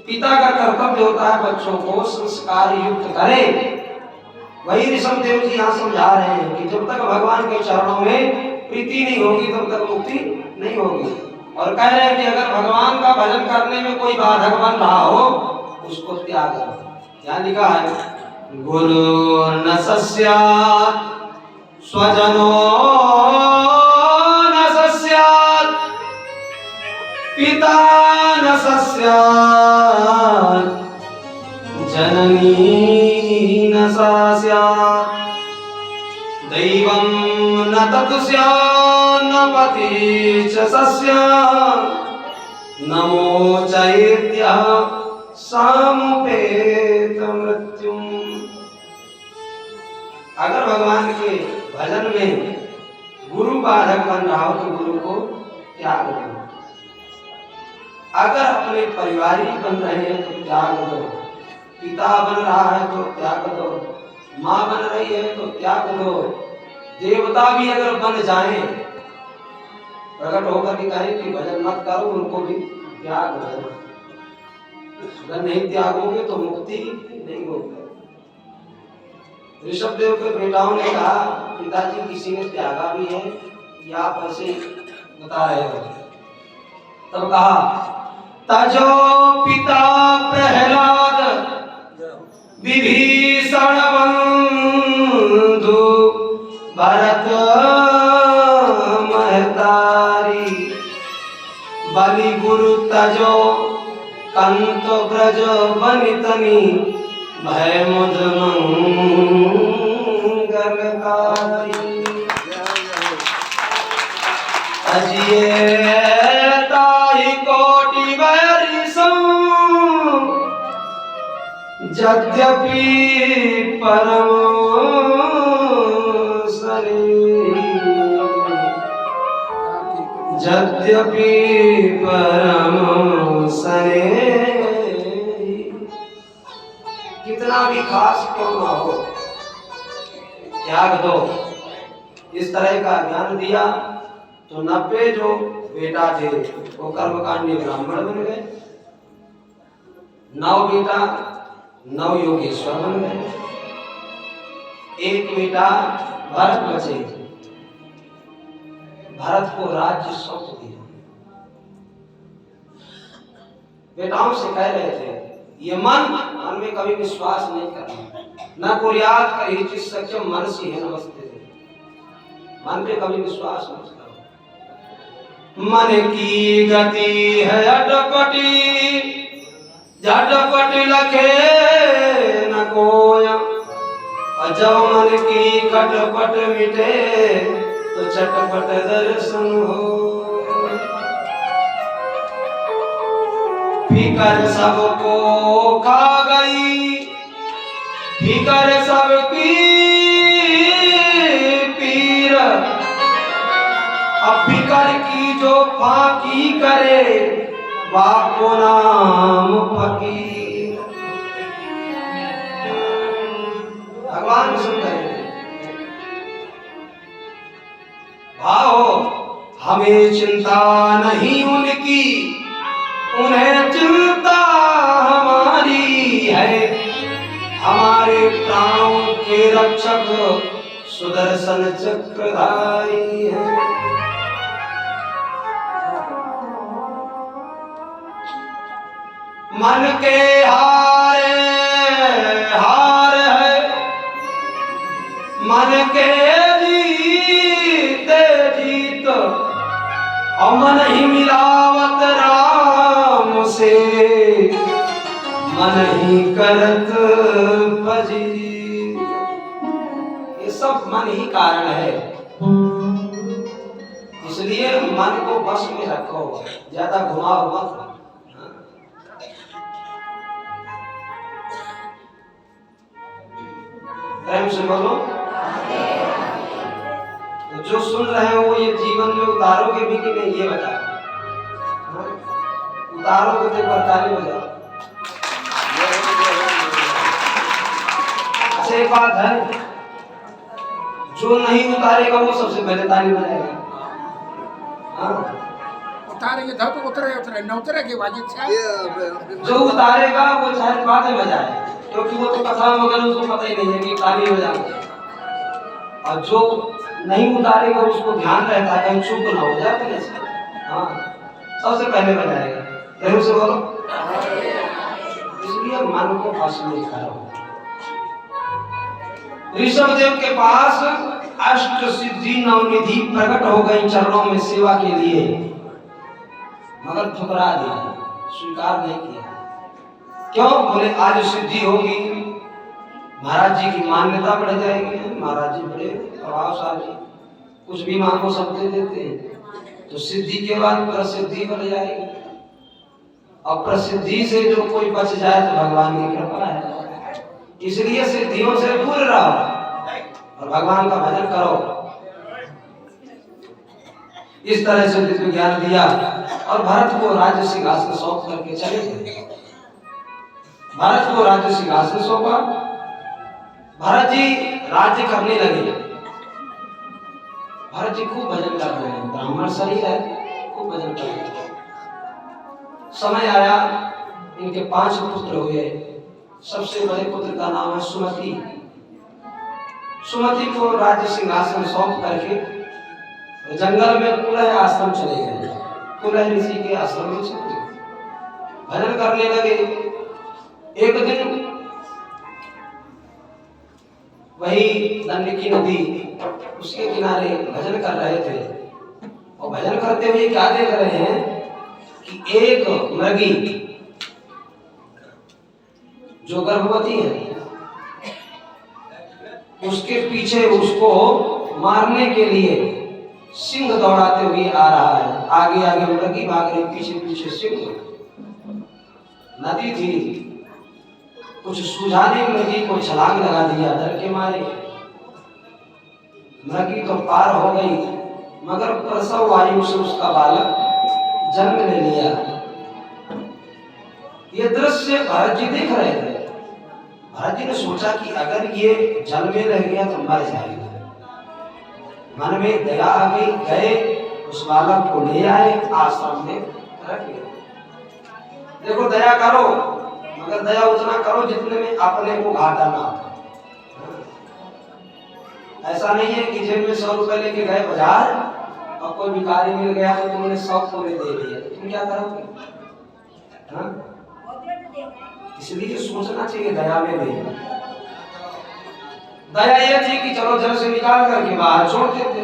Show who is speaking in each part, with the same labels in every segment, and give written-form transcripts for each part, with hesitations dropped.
Speaker 1: पिता का कर्तव्य होता है बच्चों को संस्कार युक्त करे। वही ऋषभदेव जी यहाँ समझा रहे हैं कि जब तक भगवान के चरणों में प्रीति नहीं होगी तब तक मुक्ति नहीं होगी। और कह रहे हैं कि अगर भगवान का भजन करने में कोई बाधक बन रहा हो उसको त्याग करो। क्या लिखा है? गुरु न सस्यात् स्वजनो न सस्यात् पिता न सस्यात् जननी न सा स्यात् दैवं न तत् स्यात् न पति च सस्यात् नमो चैत्यः सामुपेत मृत्युम्। अगर भगवान के भजन में गुरु बाधक बन रहा हो तो गुरु को त्याग दो। अगर अपने परिवारी बन रहे हैं तो त्याग दो। पिता बन रहा है तो त्याग दो। माँ बन रही है तो त्याग दो। देवता भी अगर बन जाए प्रकट होकर के कहें कि भजन मत करो उनको भी त्याग दो। अगर नहीं त्यागोगे तो मुक्ति नहीं होगी। ऋषभदेव के बेटाओं ने कहा पिताजी किसी ने त्यागा भी है या आप ऐसे बता रहे हो? तब कहा तजो पिता प्रहलाद विभीषण बंधु भरत महतारी बलि गुरु तजो कंत ब्रज बनितनी भय मुद मंगलकारी अजिए ताहि कोटि बैरी सम यद्यपि परम यद्यपि परम सने कितना भी खास क्यों ना हो त्याग दो। इस तरह का ज्ञान दिया तो 90 जो बेटा थे वो कर्मकांडी ब्राह्मण बन गए। 9 बेटा 9 योगेश्वर बन गए। 1 बेटा भरत बचे। भरत को राज्य सौंप दिया। बेटाओं से कह रहे थे ये मन में कभी विश्वास नहीं करना। न कुर्यात कहिचित् सत्यम मनसि है नमस्ते। मन पे कभी विश्वास मत करो। मन की गति है अटपटी झटपट लखे न कोया। और जब मन की खटपट मिटे तो चटपट दर्शन हो। फिकर सबको खा गई फिकर सबकी पीर। अब फिकर की जो फाकी करे बापो नाम फकीर। भगवान सुन रहे भाव हमें चिंता नहीं उनकी उन्हें चिंता हमारी है। हमारे प्राणों के रक्षक सुदर्शन चक्रधारी है। मन के हारे हार है मन के जीते जीत और मन ही मिलावत राम से मन ही करत भजी। ये सब मन ही कारण है। इसलिए मन को बस में रखो ज्यादा घुमाओ मत। प्रेम से बोलो। तो जो सुन रहे हो वो ये जीवन में उतारोगे भी कि नहीं ये बताओ। उतारोगे तो एक बार ताली बजाओ। अच्छा एक बात है जो नहीं उतारेगा वो सबसे पहले ताली बजाएगा।
Speaker 2: उतारेंगे धर तो उतरे उतरे न उतरे की बात इच्छा
Speaker 1: जो उतारेगा वो चाहे बाद में बजाए, क्योंकि वो तो कथा मगर उसको पता ही नहीं है कि ताली बजाना। और जो नहीं उतारेगा उसको ध्यान रहता है कहीं चुप ना हो जाए अपने से। हाँ, सबसे पहले बजाएगा। जरूर से बोलो। इसलिए मन को वश में करो। ऋषभदेव के पास अष्ट सिद्धि नवनिधि प्रकट हो गई चरणों में सेवा के लिए, मगर ठुकरा दिया, स्वीकार नहीं किया। क्यों? बोले आज सिद्धि होगी, महाराज जी की मान्यता बढ़ जाएगी, महाराज जी बड़े प्रभावशाली, कुछ भी मांगो सब दे देते हैं, तो सिद्धि के बाद प्रसिद्धि बढ़ जाएगी। और प्रसिद्धि से जो कोई बच जाए तो भगवान की कृपा है। इसलिए सिद्धियों से दूर रहो और भगवान का भजन करो। इस तरह से दिव्य ज्ञान दिया और भरत को राज्य सिंहासन सौंप करके चले गए। भरत को राज्य सिंहासन सौंपा, भरत जी राज्य करने लगे। भरत जी खूब भजन कर रहे हैं, ब्राह्मण शरीर है, खूब भजन कर रहे हैं। समय आया, इनके 5 पुत्र हुए। सबसे बड़े पुत्र का नाम है सुमति। सुमति को राज्य सिंहासन सौंप करके जंगल में कुलह आश्रम चले गए। कुलह ऋषि के आश्रम में चले गए, भजन करने लगे। एक दिन वही दंडकी नदी, उसके किनारे भजन कर रहे थे। और भजन करते हुए क्या देख रहे हैं कि एक मृगी जो गर्भवती है, उसके पीछे उसको मारने के लिए सिंह दौड़ाते हुए आ रहा है। आगे आगे मृगी भाग रही, पीछे पीछे सिंह। नदी थी, कुछ सुझाने मृगी को छलांग लगा दिया डर के मारे। मृगी तो पार हो गई, मगर प्रसव वायु से उसका बालक जन्म ले लिया। ये दृश्य भरत जी देख रहे थे। भरत जी ने सोचा कि अगर ये जल में रह गया तो मर जाएगा। मन में दया आ गई, गए उस बालक को ले आए, आश्रम में रख लिया। देखो दया करो, मगर दया उतना करो जितने में अपने को घाटा ना हो। ऐसा नहीं है कि जेब में 100 रुपए लेके गए बाजार और कोई भिखारी मिल गया तो तुमने 100 पूरे दे दिए, तो तुम क्या करोगे? इसलिए सोचना चाहिए दया में भी। दया ये थी कि चलो जल से निकाल करके बाहर छोड़ देते,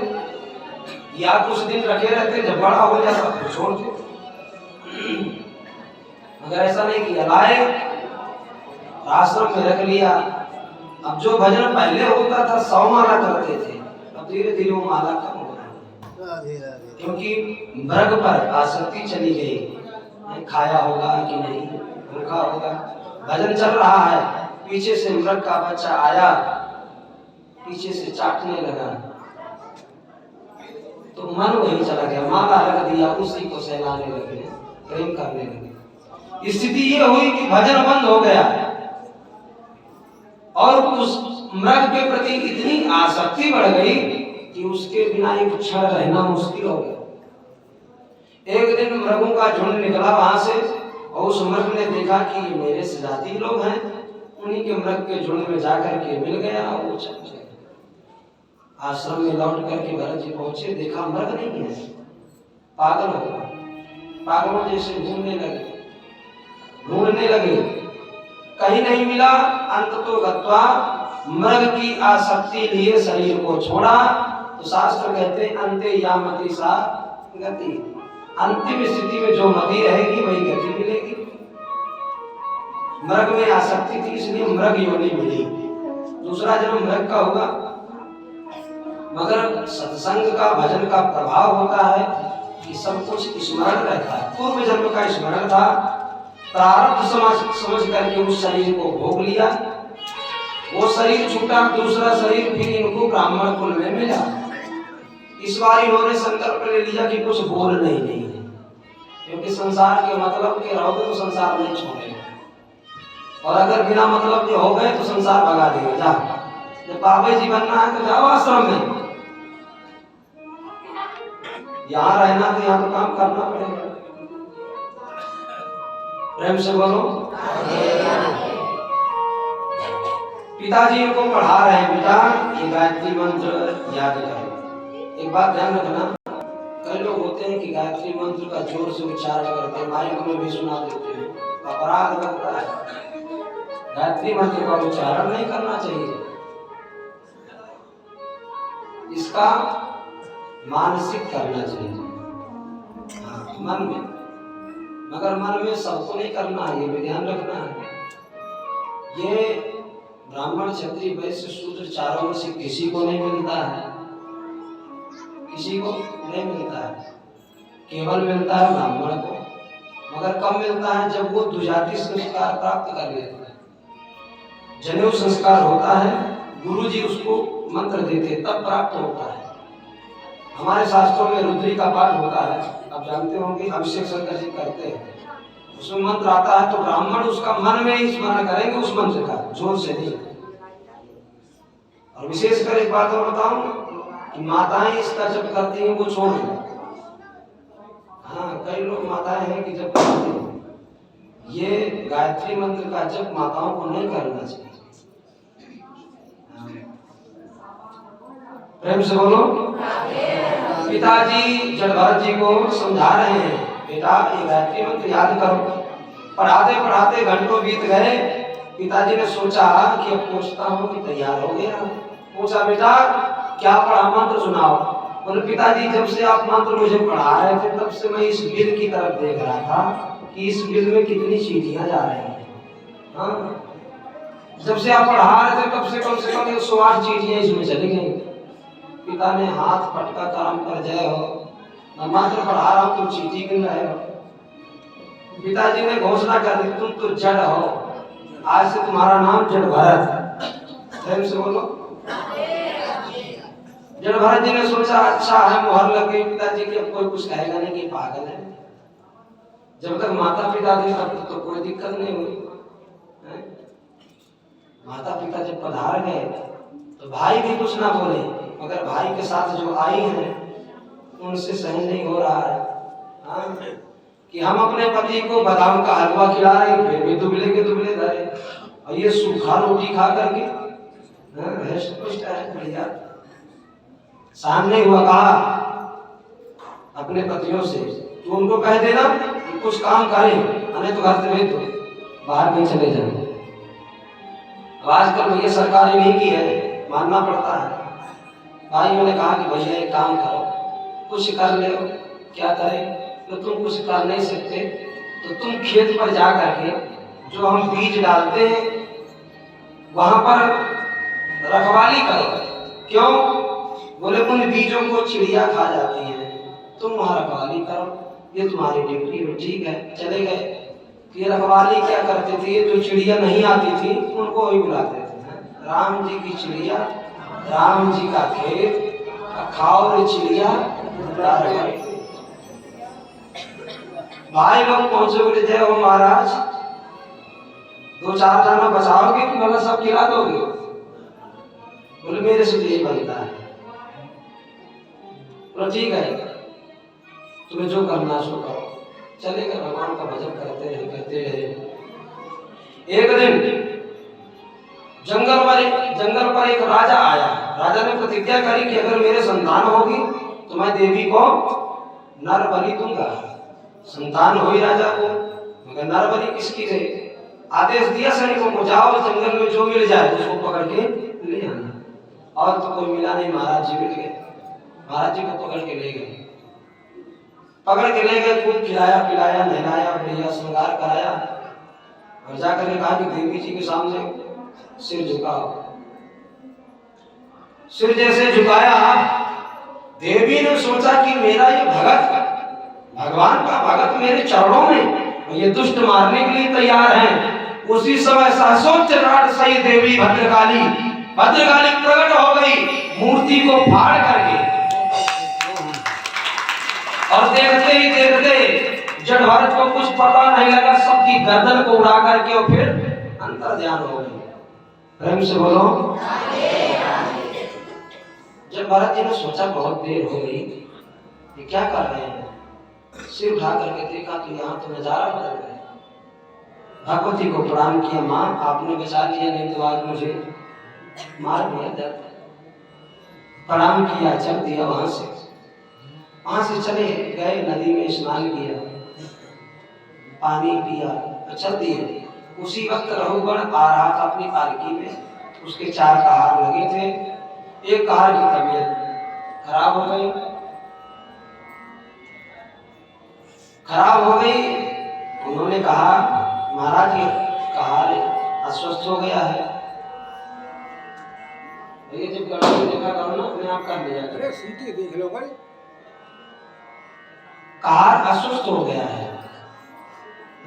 Speaker 1: या कुछ दिन रखे रहते, जब बड़ा हो जाता फिर छोड़ देते। मगर ऐसा नहीं किया, लाए आश्रम में रख लिया। अब जो भजन पहले होता था 100 माला करते थे, अब धीरे धीरे वो माला कम हो रहा है, क्योंकि मृग पर आसक्ति चली गई। खाया होगा कि नहीं, भूखा होगा, भजन चल रहा है, पीछे से मृग का बच्चा आया, पीछे से चाटने लगा, तो मन वहीं चला गया, माला रख दिया, उसी को सहलाने लगे, प्रेम करने लगे। स्थिति ये हुई कि भजन बंद हो गया और उस मृग के प्रति इतनी आसक्ति बढ़ गई कि उसके बिना एक क्षण रहना मुश्किल हो गया। एक दिन मृगों का झुंड निकला वहां से, और उस मृग ने देखा कि ये मेरे सजाती लोग हैं, उन्हीं के मृग के झुंड में जाकर के मिल गया और वो चल गया। आश्रम में लौट करके भरत जी पहुंचे, देखा मृग नहीं है, पागल हो गया, पागलों जैसे ढूंढने लगे, कहीं नहीं मिला। अंत तो गत्वा मृग की आसक्ति लिए शरीर को छोड़ा। तो शास्त्र कहते हैं अंते या मति सा गति, अंतिम स्थिति में जो मति रहेगी वही गति मिलेगी। मृग में आसक्ति थी इसलिए मृग योनि मिली, दूसरा जन्म मृग का होगा। मगर सत्संग का, भजन का प्रभाव होता है कि सब कुछ स्मरण रहता है। पूर्व जन्म का स्मरण था, प्रारब्ध समझ करके उस शरीर को भोग लिया, वो शरीर छूटा, दूसरा शरीर फिर इनको ब्राह्मण कुल में मिला। इस बार इन्होंने संकल्प ले लिया कि कुछ बोलना ही नहीं है, क्योंकि संसार के मतलब के रहोगे तो संसार नहीं छोड़ेगा, और अगर बिना मतलब के हो गए तो संसार भगा देगा। जा, जब बाबा जी बनना है तो जाओ आश्रम में, यहाँ रहना तो यहाँ तो काम करना पड़ेगा। प्रेम से बोलो। पिताजी इनको पढ़ा रहे हैं, बेटा ये गायत्री मंत्र याद करो। एक बात ध्यान रखना, कई लोग होते हैं कि गायत्री मंत्र का जोर से उच्चारण करते हैं, माइक में भी सुना देते हैं, अपराध लगता है। गायत्री मंत्र का उच्चारण नहीं करना चाहिए, इसका मानसिक करना चाहिए, मन में, मगर मन में सबको नहीं करना है, ये भी ध्यान रखना है। ये ब्राह्मण क्षत्रिय वैश्य शूद्र चारों में से किसी को नहीं मिलता है, किसी को नहीं मिलता है, केवल मिलता है ब्राह्मण को, मगर कब मिलता है जब वो द्विजाति संस्कार प्राप्त कर लेता है, जनेऊ संस्कार होता है, गुरु जी उसको मंत्र देते तब प्राप्त होता है। हमारे शास्त्रों में रुद्री का पाठ होता है, आप जानते होंगे, अभिषेक शंकर जी करते हैं, उसमें मंत्र आता है तो ब्राह्मण उसका मन में ही स्मरण करेंगे उस मंत्र का, जोर से नहीं। और विशेषकर एक बात और बताऊं कि माताएं इसका जब करती हैं वो छोड़ दें। हाँ, कई लोग माताएं हैं कि जब करती हैं, ये गायत्री मंत्र का जब माताओं को नहीं करना चाहिए। प्रेम से बोलो। पिताजी जड़भरत जी को समझा रहे हैं, बेटा ये गायत्री मंत्र याद करो। पढ़ाते पढ़ाते घंटों बीत गए। पिताजी ने सोचा कि अब पूछता हूँ कि तैयार हो गया। पूछा, बेटा क्या पढ़ा, मंत्र सुनाओ। बोले, पिताजी जब से आप मंत्र मुझे पढ़ा रहे थे तब से मैं इस बिल की तरफ देख रहा था कि इस बिल में कितनी चीटियां जा रही हैं। हाँ, जब से आप पढ़ा रहे थे तब से कम 108 चीटियां इसमें चली गई। पिता ने हाथ पटका काम कर, जय हो, मैं मंत्र पढ़ा रहा हूं, तुम चीटी गिन रहे हो। पिताजी ने घोषणा कर दी, तुम तो जड़ हो, आज से तुम्हारा नाम जड़भरत। प्रेम से बोलो। जड़भरत जी ने सोचा, अच्छा है, मुहर लग गई पिताजी की, अब कोई कुछ कहेगा नहीं कि पागल है। जब तक माता पिता थे तब तो कोई दिक्कत नहीं हुई। माता पिता जब पधार गए तो भाई भी कुछ ना बोले, मगर भाई के साथ जो आई हैं उनसे सहन नहीं हो रहा है। हाँ, कि हम अपने पति को बादाम का हलवा खिला रहे हैं, फिर भी दुबले के दुबले धरे, और ये सूखा रोटी खा करके बढ़िया। सामने हुआ, कहा अपने पतियों से, तो उनको कह देना कि कुछ काम करें, नहीं तो घर से भेज दो, बाहर नहीं चले जाए। आजकल भैया सरकारी नहीं की है, मानना पड़ता है। भाइयों ने कहा कि भैया एक काम करो, कुछ कर ले। क्या करें? तो तुम कुछ कर नहीं सकते तो तुम खेत पर जा करके जो हम बीज डालते हैं वहां पर रखवाली करो। क्यों? बोले, उन बीजों को चिड़िया खा जाती है, तुम वहां रखवाली करो, ये तुम्हारी ड्यूटी हो। ठीक है, चले गए। ये रखवाली क्या करते थे, जो चिड़िया नहीं आती थी उनको वही बुलाते थे। राम जी की चिड़िया, राम जी का खेत, खाओ रे चिड़िया। भाई लोग पहुंचे, बोले, जय हो महाराज, 2-4 दाना बचाओगे कि मतलब सब खिला दोगे? बोले, मेरे से यही बनता है। बोले, ठीक है, तुम्हें जो करना सो करो। चले गए, भगवान का भजन करते रहे। एक दिन जंगल पर एक राजा आया। राजा ने प्रतिज्ञा करी कि अगर मेरे संतान होगी तो मैं देवी को नर बलि दूंगा। संतान हुई राजा को, मगर नर बलि किसकी गई? आदेश दिया सैनिकों को, जाओ जंगल में जो मिल जाए उसको पकड़ के ले आना। और तो कोई मिला नहीं, महाराज जी मिल गए। महाराज जी को पकड़ के ले गए। खूब खिलाया पिलाया, नहलाया, बढ़िया श्रृंगार कराया, और जाकर कहा कि देवी जी के सामने सिर झुकाओ। सिर जैसे झुकाया, देवी ने सोचा कि मेरा ये भगत, भगवान का भगत मेरे चरणों में, ये दुष्ट मारने के लिए तैयार हैं। उसी समय सहसोच राट सही देवी भद्रकाली प्रकट हो गई, मूर्ति को फाड़ करके। और देखते ही देखते जड़भरत को कुछ पता नहीं लगा, सबकी गर्दन को उड़ा करके और फिर अंतर ध्यान हो गई। प्रेम से बोलो। जड़भरत जी ने सोचा बहुत देर हो गई, ये क्या कर रहे हैं? सिर उठा करके देखा तो यहाँ तो नजारा बदल गया। भगवती को प्रणाम किया, माँ आपने बचा लिया, नहीं तो आज मुझे मार दिया जाता। प्रणाम किया, चल दिया वहां से चले गए, नदी में स्नान किया, पानी पिया, चल दिए। उसी वक्त रघुगण आ रहा था अपनी पालकी में, उसके 4 कहार लगे थे। एक कहार की तबीयत खराब हो गई। उन्होंने कहा महाराज ये कहार अस्वस्थ हो गया है। ये जब गड़बड़ देखा करो ना अपने आप कर लिया,
Speaker 2: अरे सीटी देख लो भाई।
Speaker 1: कहार अस्वस्थ हो गया है।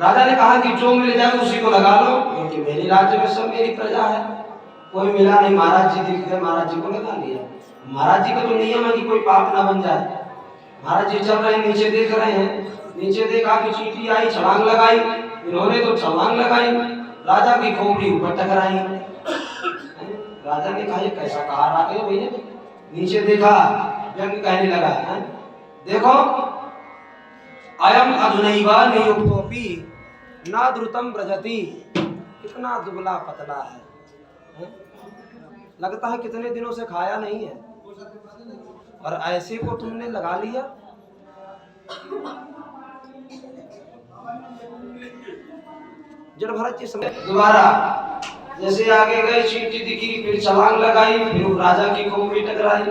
Speaker 1: राजा ने कहा कि जो मिल जाए उसी को लगा लो, क्योंकि मेरी राज्य में सब मेरी प्रजा है। कोई मिला नहीं, महाराज जी दिख गए, महाराज जी को लगा लिया। महाराज जी का तो नियम है कि कोई पाप ना बन जाए। महाराज जी चल रहे हैं, नीचे देख रहे हैं, नीचे देखा कि चींटी आई, छलांग लगाई। इन्होंने तो छलांग लगाई, राजा की खोपड़ी ऊपर टकराई। राजा ने कहा ये कैसा कहार आ गया भैया। नीचे देखा, व्यंग कहने लगा है, देखो अयम अधुनैवा नियुक्तोपि ना द्रुतम व्रजति। कितना दुबला पतला है, लगता है कितने दिनों से खाया नहीं है, और ऐसे को तुमने लगा लिया। जड़ भरत जी समय दोबारा जैसे आगे गए, चींटी दिखी, फिर छलांग लगाई, फिर राजा की खोपड़ी टकराई।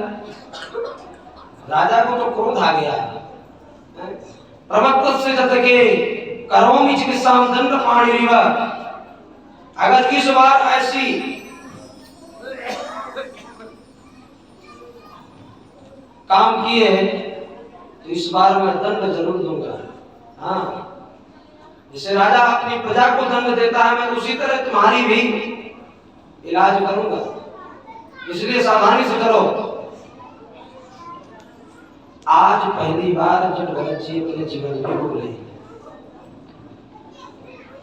Speaker 1: राजा को तो क्रोध आ गया। प्रवक्तस्य जतके करोमि चिकित्साम दंड पाणिरिव। अगर इस बार ऐसी काम किए तो इस बार मैं दंड जरूर दूंगा। हाँ, जैसे राजा अपनी प्रजा को दंड देता है, मैं उसी तरह तुम्हारी भी इलाज करूंगा, इसलिए सावधानी से करो। आज पहली बार जब भरत जी अपने जीवन में बोले,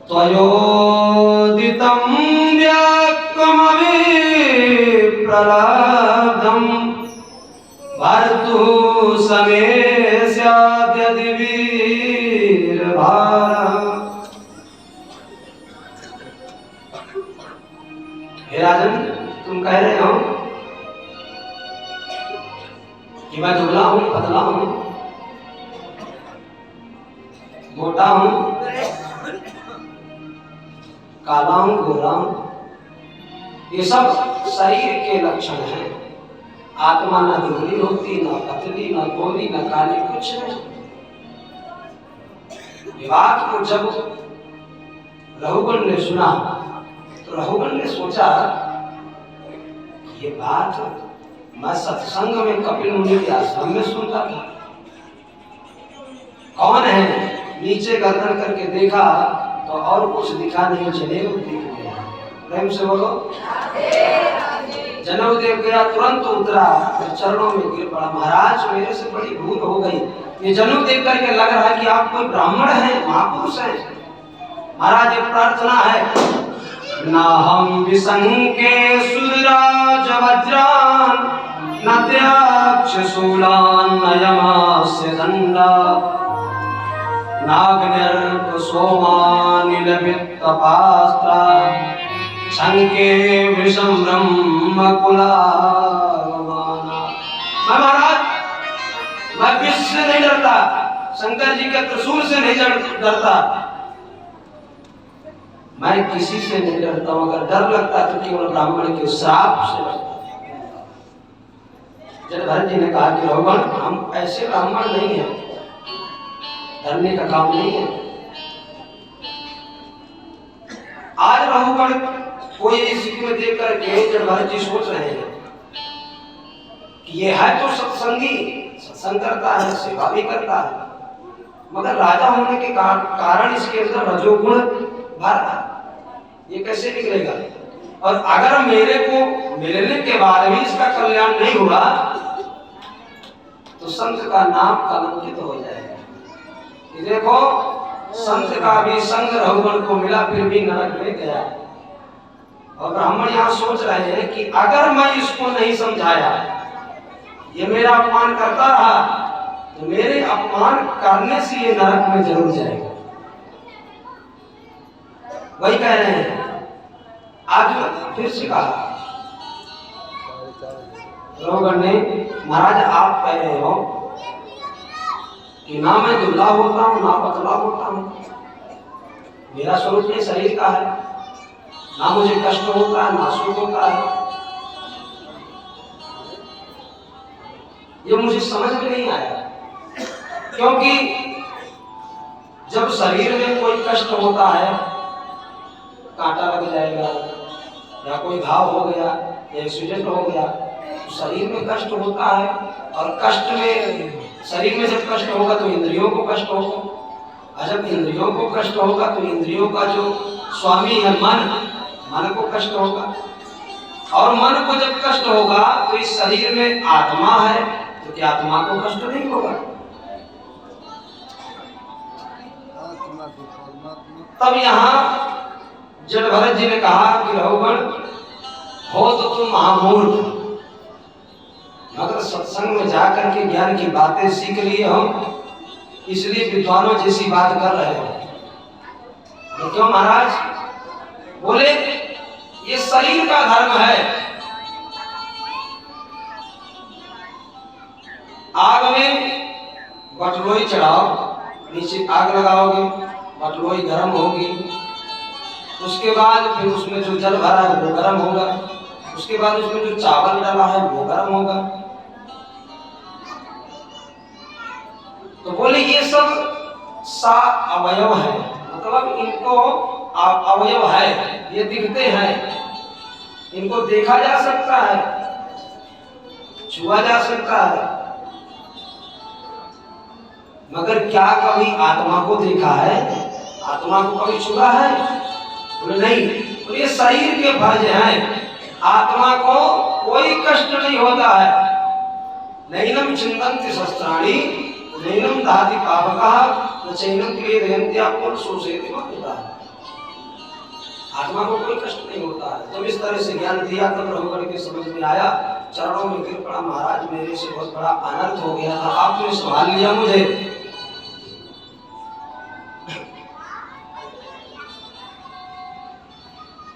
Speaker 1: त्वयोदितं व्याक्कमवि प्रलब्धं भर्तुः समे स्याद्यदि वीरभारः। हे राजन, तुम कह रहे हो कि मैं दुबला हूं, पतला हूं, मोटा हूं, काला हूं, गोरा हूं, ये सब शरीर के लक्षण हैं। आत्मा ना दुबली होती, ना पतली, ना गोरी, ना काली, कुछ नहीं। विवाद को जब रघुगण ने सुना तो रघुगण ने सोचा ये बात मैं सत्संग में कपिल मुनि के आश्रम में सुनता था। कौन है? नीचे गर्दन करके देखा तो और कुछ दिखा नहीं, जनेऊ दिख गया। प्रेम से बोलो। जनेऊ देख गया, तुरंत उतरा, चरणों में गिर पड़ा। महाराज मेरे से बड़ी भूल हो गई, ये जनेऊ देख करके लग रहा है कि आप कोई ब्राह्मण हैं, महापुरुष हैं। महाराज ये प्रार्थना है, ना हम विसंके सूर्यराज वज्रान न त्याक्ष शूलान न यमास्य दंडा नाग्निर्प सोमानिलभित तपास्त्रा शंके विषम ब्रह्म कुलामाना। महाराज मैं विष से नहीं डरता, शंकर जी के त्रिशूल से नहीं डरता, मैं किसी से नहीं डरता हूं। अगर डर लगता तो केवल ब्राह्मण के श्राप से डरता। जब भरत जी ने कहा कि रघुगण हम ऐसे ब्राह्मण नहीं हैं, डरने का काम नहीं है। आज रघुगण कोई स्थिति में देख करके जब भरत जी सोच रहे हैं कि ये है तो सत्संगी, सत्संग करता है, सेवा भी करता है, मगर राजा होने के कारण इसके अंदर रजोगुण भरा, ये कैसे निकलेगा? और अगर मेरे को मिलने के बाद भी इसका कल्याण नहीं हुआ तो संत का नाम कलंकित हो जाएगा। ये देखो, संत का भी संग रघुगण को मिला, फिर भी नरक में गया। और ब्राह्मण यहाँ सोच रहे हैं कि अगर मैं इसको नहीं समझाया, ये मेरा अपमान करता रहा, तो मेरे अपमान करने से ये नरक में जरूर जाएगा। वही कह रहे हैं। आज फिर से कहा रोगन ने, महाराज आप कह रहे हो कि ना मैं दुबला होता हूँ ना पतला होता हूँ, मेरा स्वरूप ये शरीर का है, ना मुझे कष्ट होता है ना सुख होता है। ये मुझे समझ में नहीं आया, क्योंकि जब शरीर में कोई कष्ट होता है, कांटा लग जाएगा या कोई घाव हो गया, एक्सीडेंट हो गया, तो शरीर में कष्ट होता है। और कष्ट में, शरीर में जब कष्ट होगा तो इंद्रियों को कष्ट होगा, और जब इंद्रियों को कष्ट होगा तो इंद्रियों का जो स्वामी है मन को कष्ट होगा, और मन को जब कष्ट होगा तो इस शरीर में आत्मा है, तो क्या आत्मा को कष्ट नहीं होगा? तब यहाँ जड़ भरत जी ने कहा कि रघुगण हो तो तुम महामूर्ख, मगर सत्संग में जाकर के ज्ञान की बातें सीख लिए हम, इसलिए विद्वानों जैसी बात कर रहे हो। तो क्यों महाराज? बोले ये शरीर का धर्म है। आग में बटलोई चढ़ाओ, नीचे आग लगाओगे, बटलोई गर्म होगी, उसके बाद फिर उसमें जो जल भरा है वो गर्म होगा, उसके बाद उसमें जो चावल डाला है वो गर्म होगा। तो बोले ये सब सा अवयव है, मतलब इनको अवयव है, ये दिखते हैं, इनको देखा जा सकता है, छुआ जा सकता है, मगर क्या कभी आत्मा को देखा है? आत्मा को कभी छुआ है? बोले नहीं। बोले ये शरीर के फर्ज हैं, आत्मा को कोई कष्ट नहीं होता है। नैनम चिंतन्ति शस्त्राणि नैनम दहति पावकः न चैनम क्लेदयन्ति आपुल शोषयति मत्तः। आत्मा को कोई कष्ट नहीं होता है। जब इस तरह से ज्ञान दिया तब रघुवर के समझ में आया, चरणों में गिर पड़ा, महाराज मेरे से बहुत बड़ा अनर्थ हो गया था, आपने संभाल लिया मुझे।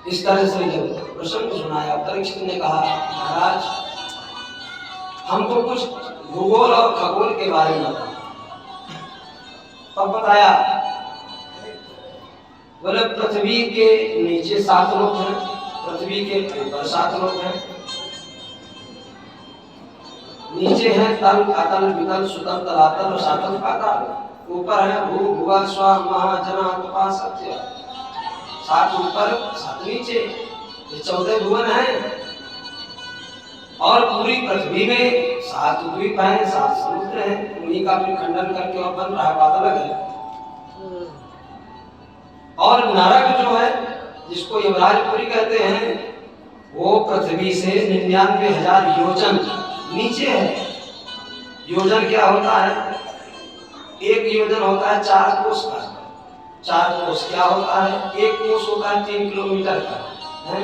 Speaker 1: इस तरह से जब प्रसंग सुनाया, परीक्षित ने कहा महाराज हमको कुछ भूगोल और खगोल के बारे में बताओ। तब बताया, बोले पृथ्वी के नीचे 7 लोक हैं, पृथ्वी के ऊपर 7 लोक हैं, नीचे है तल अतल वितल सुतल तलातल सातल पाताल, ऊपर है भू भुवा स्वा महा जना तपा सत्य। 7 ऊपर 7 नीचे, ये 14 भुवन हैं। और पूरी पृथ्वी में 7 द्वीप हैं, 7 समुद्र हैं, उन्हीं का भी खंडन करके और बन रहा है, बात अलग है। और नरक जो है, जिसको यमराजपुरी कहते हैं, वो पृथ्वी से 99,000 योजन नीचे है। योजन क्या होता है? एक योजन होता है 4 कोस का। 4 कोस क्या होता है? एक कोस होता है 3 किलोमीटर का, है?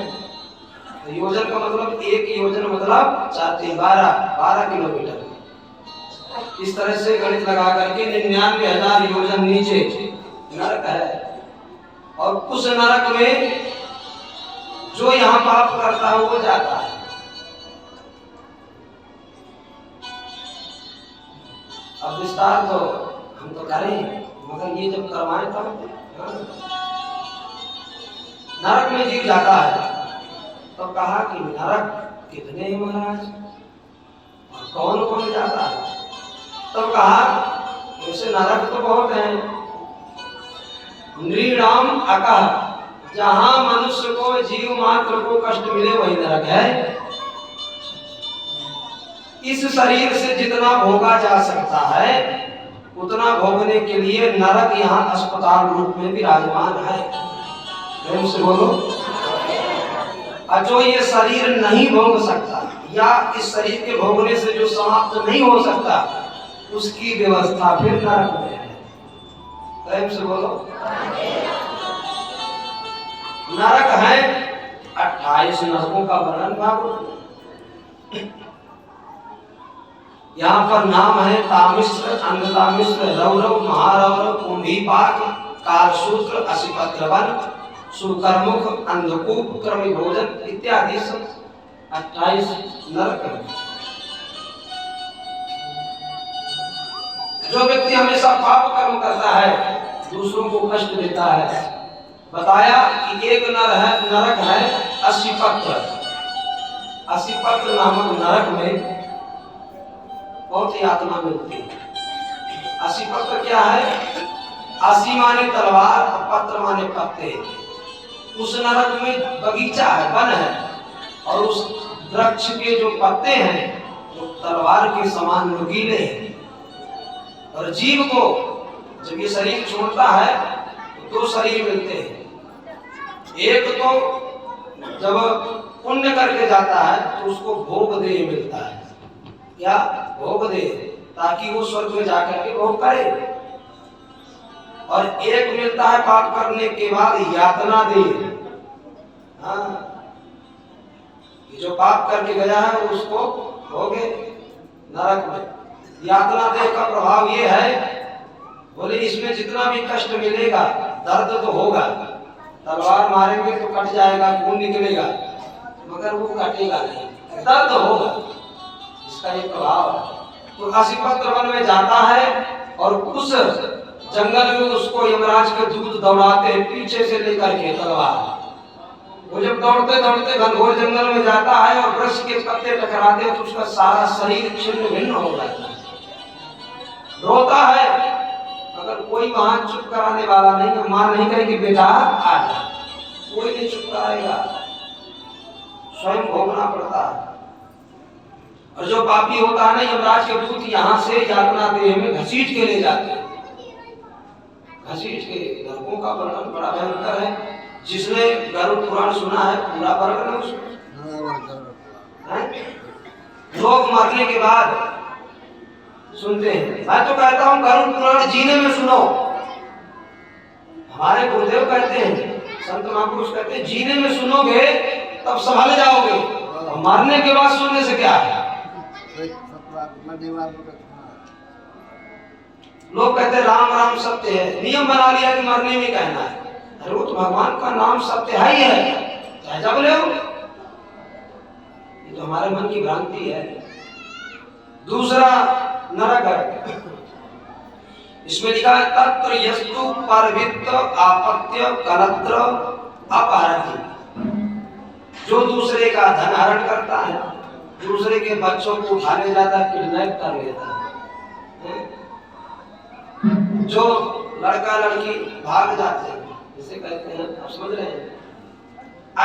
Speaker 1: तो योजन का मतलब एक योजन मतलब 4 12 किलोमीटर। इस तरह से गणित लगा करके 99,000 योजन नीचे नरक है। और उस नरक में जो यहाँ पाप करता है वो जाता है। अब विस्तार तो हम तो करें, मगर ये जब करवाएं तब नरक में जीव जाता है। तो कहा कि नरक कितने हैं महाराज, और कौन कौन जाता है? तब कहा वैसे नरक तो बहुत हैं। नृणाम अकः, जहां मनुष्य को जीव मात्र को कष्ट मिले वही नरक है। इस शरीर से जितना भोगा जा सकता है उतना भोगने के लिए नरक यहाँ अस्पताल रूप में विराजमान है। प्रेम से बोलो। और जो ये शरीर नहीं भोग सकता या इस शरीर के भोगने से जो समाप्त नहीं हो सकता, उसकी व्यवस्था फिर नरक में है। प्रेम से बोलो। नरक है 28 नरकों का वर्णन भागवत। यहाँ पर नाम है तामिश्र, अंधतामिश्र, रौरव, महारौरव, कुंभीपाक, कारसूत्र, असिपत्रवन, सुकर्मुख, अंधकूप, क्रमी भोजन इत्यादि सब 28 नरक है। जो व्यक्ति हमेशा पाप कर्म करता है, दूसरों को कष्ट देता है, बताया कि एक नरक है असीपत्र। असीपत्र नामक नरक में बहुत ही यातना मिलती है। असीपत्र क्या है? असी माने तलवार, पत्र माने पत्ते। उस नरक में बगीचा है, वन है, और उस वृक्ष के जो पत्ते हैं वो तलवार के समान नुकीले हैं। और जीव को जब ये शरीर छोड़ता है तो 2 शरीर मिलते हैं। एक तो जब पुण्य करके जाता है तो उसको भोग देह मिलता है। क्या? भोग देह, ताकि वो स्वर्ग में जाकर के भोग करे। और एक मिलता है पाप करने के बाद यातना देह। हाँ, जो पाप करके गया है उसको भोगे नरक में। यातना देह का प्रभाव ये है, बोले इसमें जितना भी कष्ट मिलेगा, दर्द तो होगा। तलवार मारेंगे तो कट जाएगा, खून निकलेगा, मगर वो कटेगा नहीं, दर्द होगा। इसका ये प्रभाव है। तो असीपत्र वन में जाता है और उस जंगल में उसको यमराज के दूत दौड़ाते हैं पीछे से लेकर के तलवार। वो जब दौड़ते दौड़ते घनघोर जंगल में जाता है और वृक्ष के पत्ते टकराते हैं तो उसका सारा शरीर छिन्न भिन्न हो जाता है, रोता है, अगर कोई वहां चुप कराने वाला नहीं है। मां नहीं कहेगी बेटा आ जा, कोई नहीं चुप कराएगा, स्वयं भोगना पड़ता है। और जो पापी होता है ना, यमराज के दूत यहाँ से यातना देह में घसीट के ले जाते हैं। घसीट के नरकों का वर्णन बड़ा भयंकर है। जिसने गरुड़ पुराण सुना है पूरा वर्णन है उसमें। लोग मरने के बाद सुनते हैं। मैं तो कहता हूँ गरुड़ पुराण जीने में सुनो। हमारे गुरुदेव कहते हैं, संत महापुरुष कहते हैं, जीने में सुनोगे तब संभल जाओगे, और मरने के बाद सुनने से क्या है। लोग कहते हैं राम राम सत्य है, नियम बना लिया कि मरने में कहना है। अरे वो तो भगवान का नाम सत्य है ही है, चाहे जब ले। ये तो हमारे मन की भ्रांति है। दूसरा नरक है, इसमें लिखा है तत्र यस्तु परवित्त आपत्य कलत्र अपहरति। जो दूसरे का धन हरण करता है, दूसरे के बच्चों को उठा ले जाता है, किडनैप कर लेता है, जो लड़का लड़की भाग जाते हैं, इसे कहते हैं, आप समझ रहे हैं।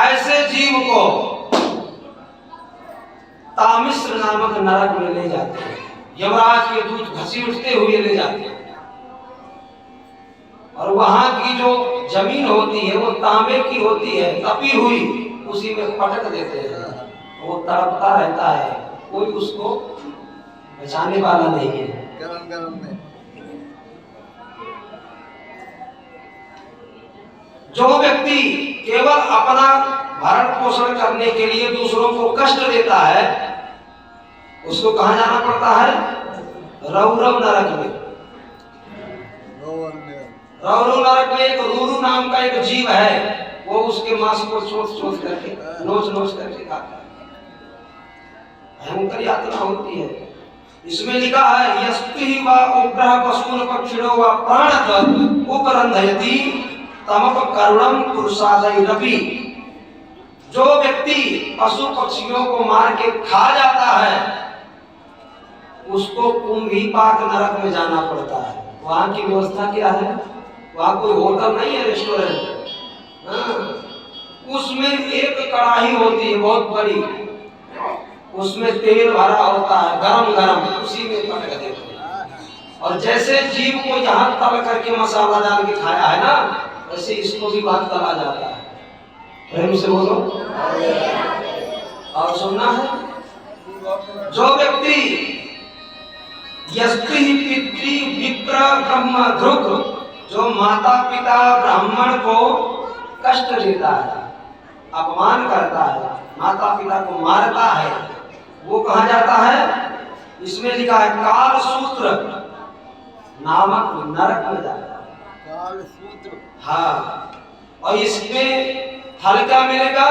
Speaker 1: ऐसे जीव को तामिश्र नामक नरक में ले जाते हैं। यमराज के दूत घसीटते हुए ले जाते हैं, और वहां की जो जमीन होती है वो तांबे की होती है, तपी हुई, उसी में पटक देते हैं। वो तड़पता रहता है, कोई उसको बचाने वाला नहीं है।
Speaker 2: गरम गरम में
Speaker 1: जो व्यक्ति केवल अपना भरण पोषण करने के लिए दूसरों को कष्ट देता है, उसको कहां जाना पड़ता है? रौरव नरक में। रौरव नरक में एक रूरू नाम का एक जीव है, वो उसके मांस को चोट करके, नोच करके खाता है। भयंकर यातना होती है। इसमें लिखा है यस्ति वा उग्रह पशून पक्षिणो वा प्राणत उपरंधयति तमप करुणम पुरुषादयरपि। जो व्यक्ति पशु पक्षियों को मार के खा जाता है, उसको कुंभीपाक नरक में जाना पड़ता है। वहां की व्यवस्था क्या है? वहां कोई होटल नहीं है, रेस्टोरेंट। उसमें एक कढ़ाई होती है बहुत बड़ी, उसमें तेल भरा होता है गरम गरम, उसी में पटक देते हैं। और जैसे जीव को यहाँ तल करके मसाला डाल के खाया है ना, वैसे इसको भी वहां तला जाता है। प्रेम से बोलो। और सुनना है, जो व्यक्ति यस्ति पितृ विप्र ब्रह्म ध्रुव, जो माता पिता ब्राह्मण को कष्ट देता है, अपमान करता है, माता पिता को मारता है, वो कहाँ जाता है? इसमें लिखा है काल सूत्र नामक नरक में जाता है।
Speaker 2: काल सूत्र।
Speaker 1: हाँ, और इसमें फल क्या मिलेगा?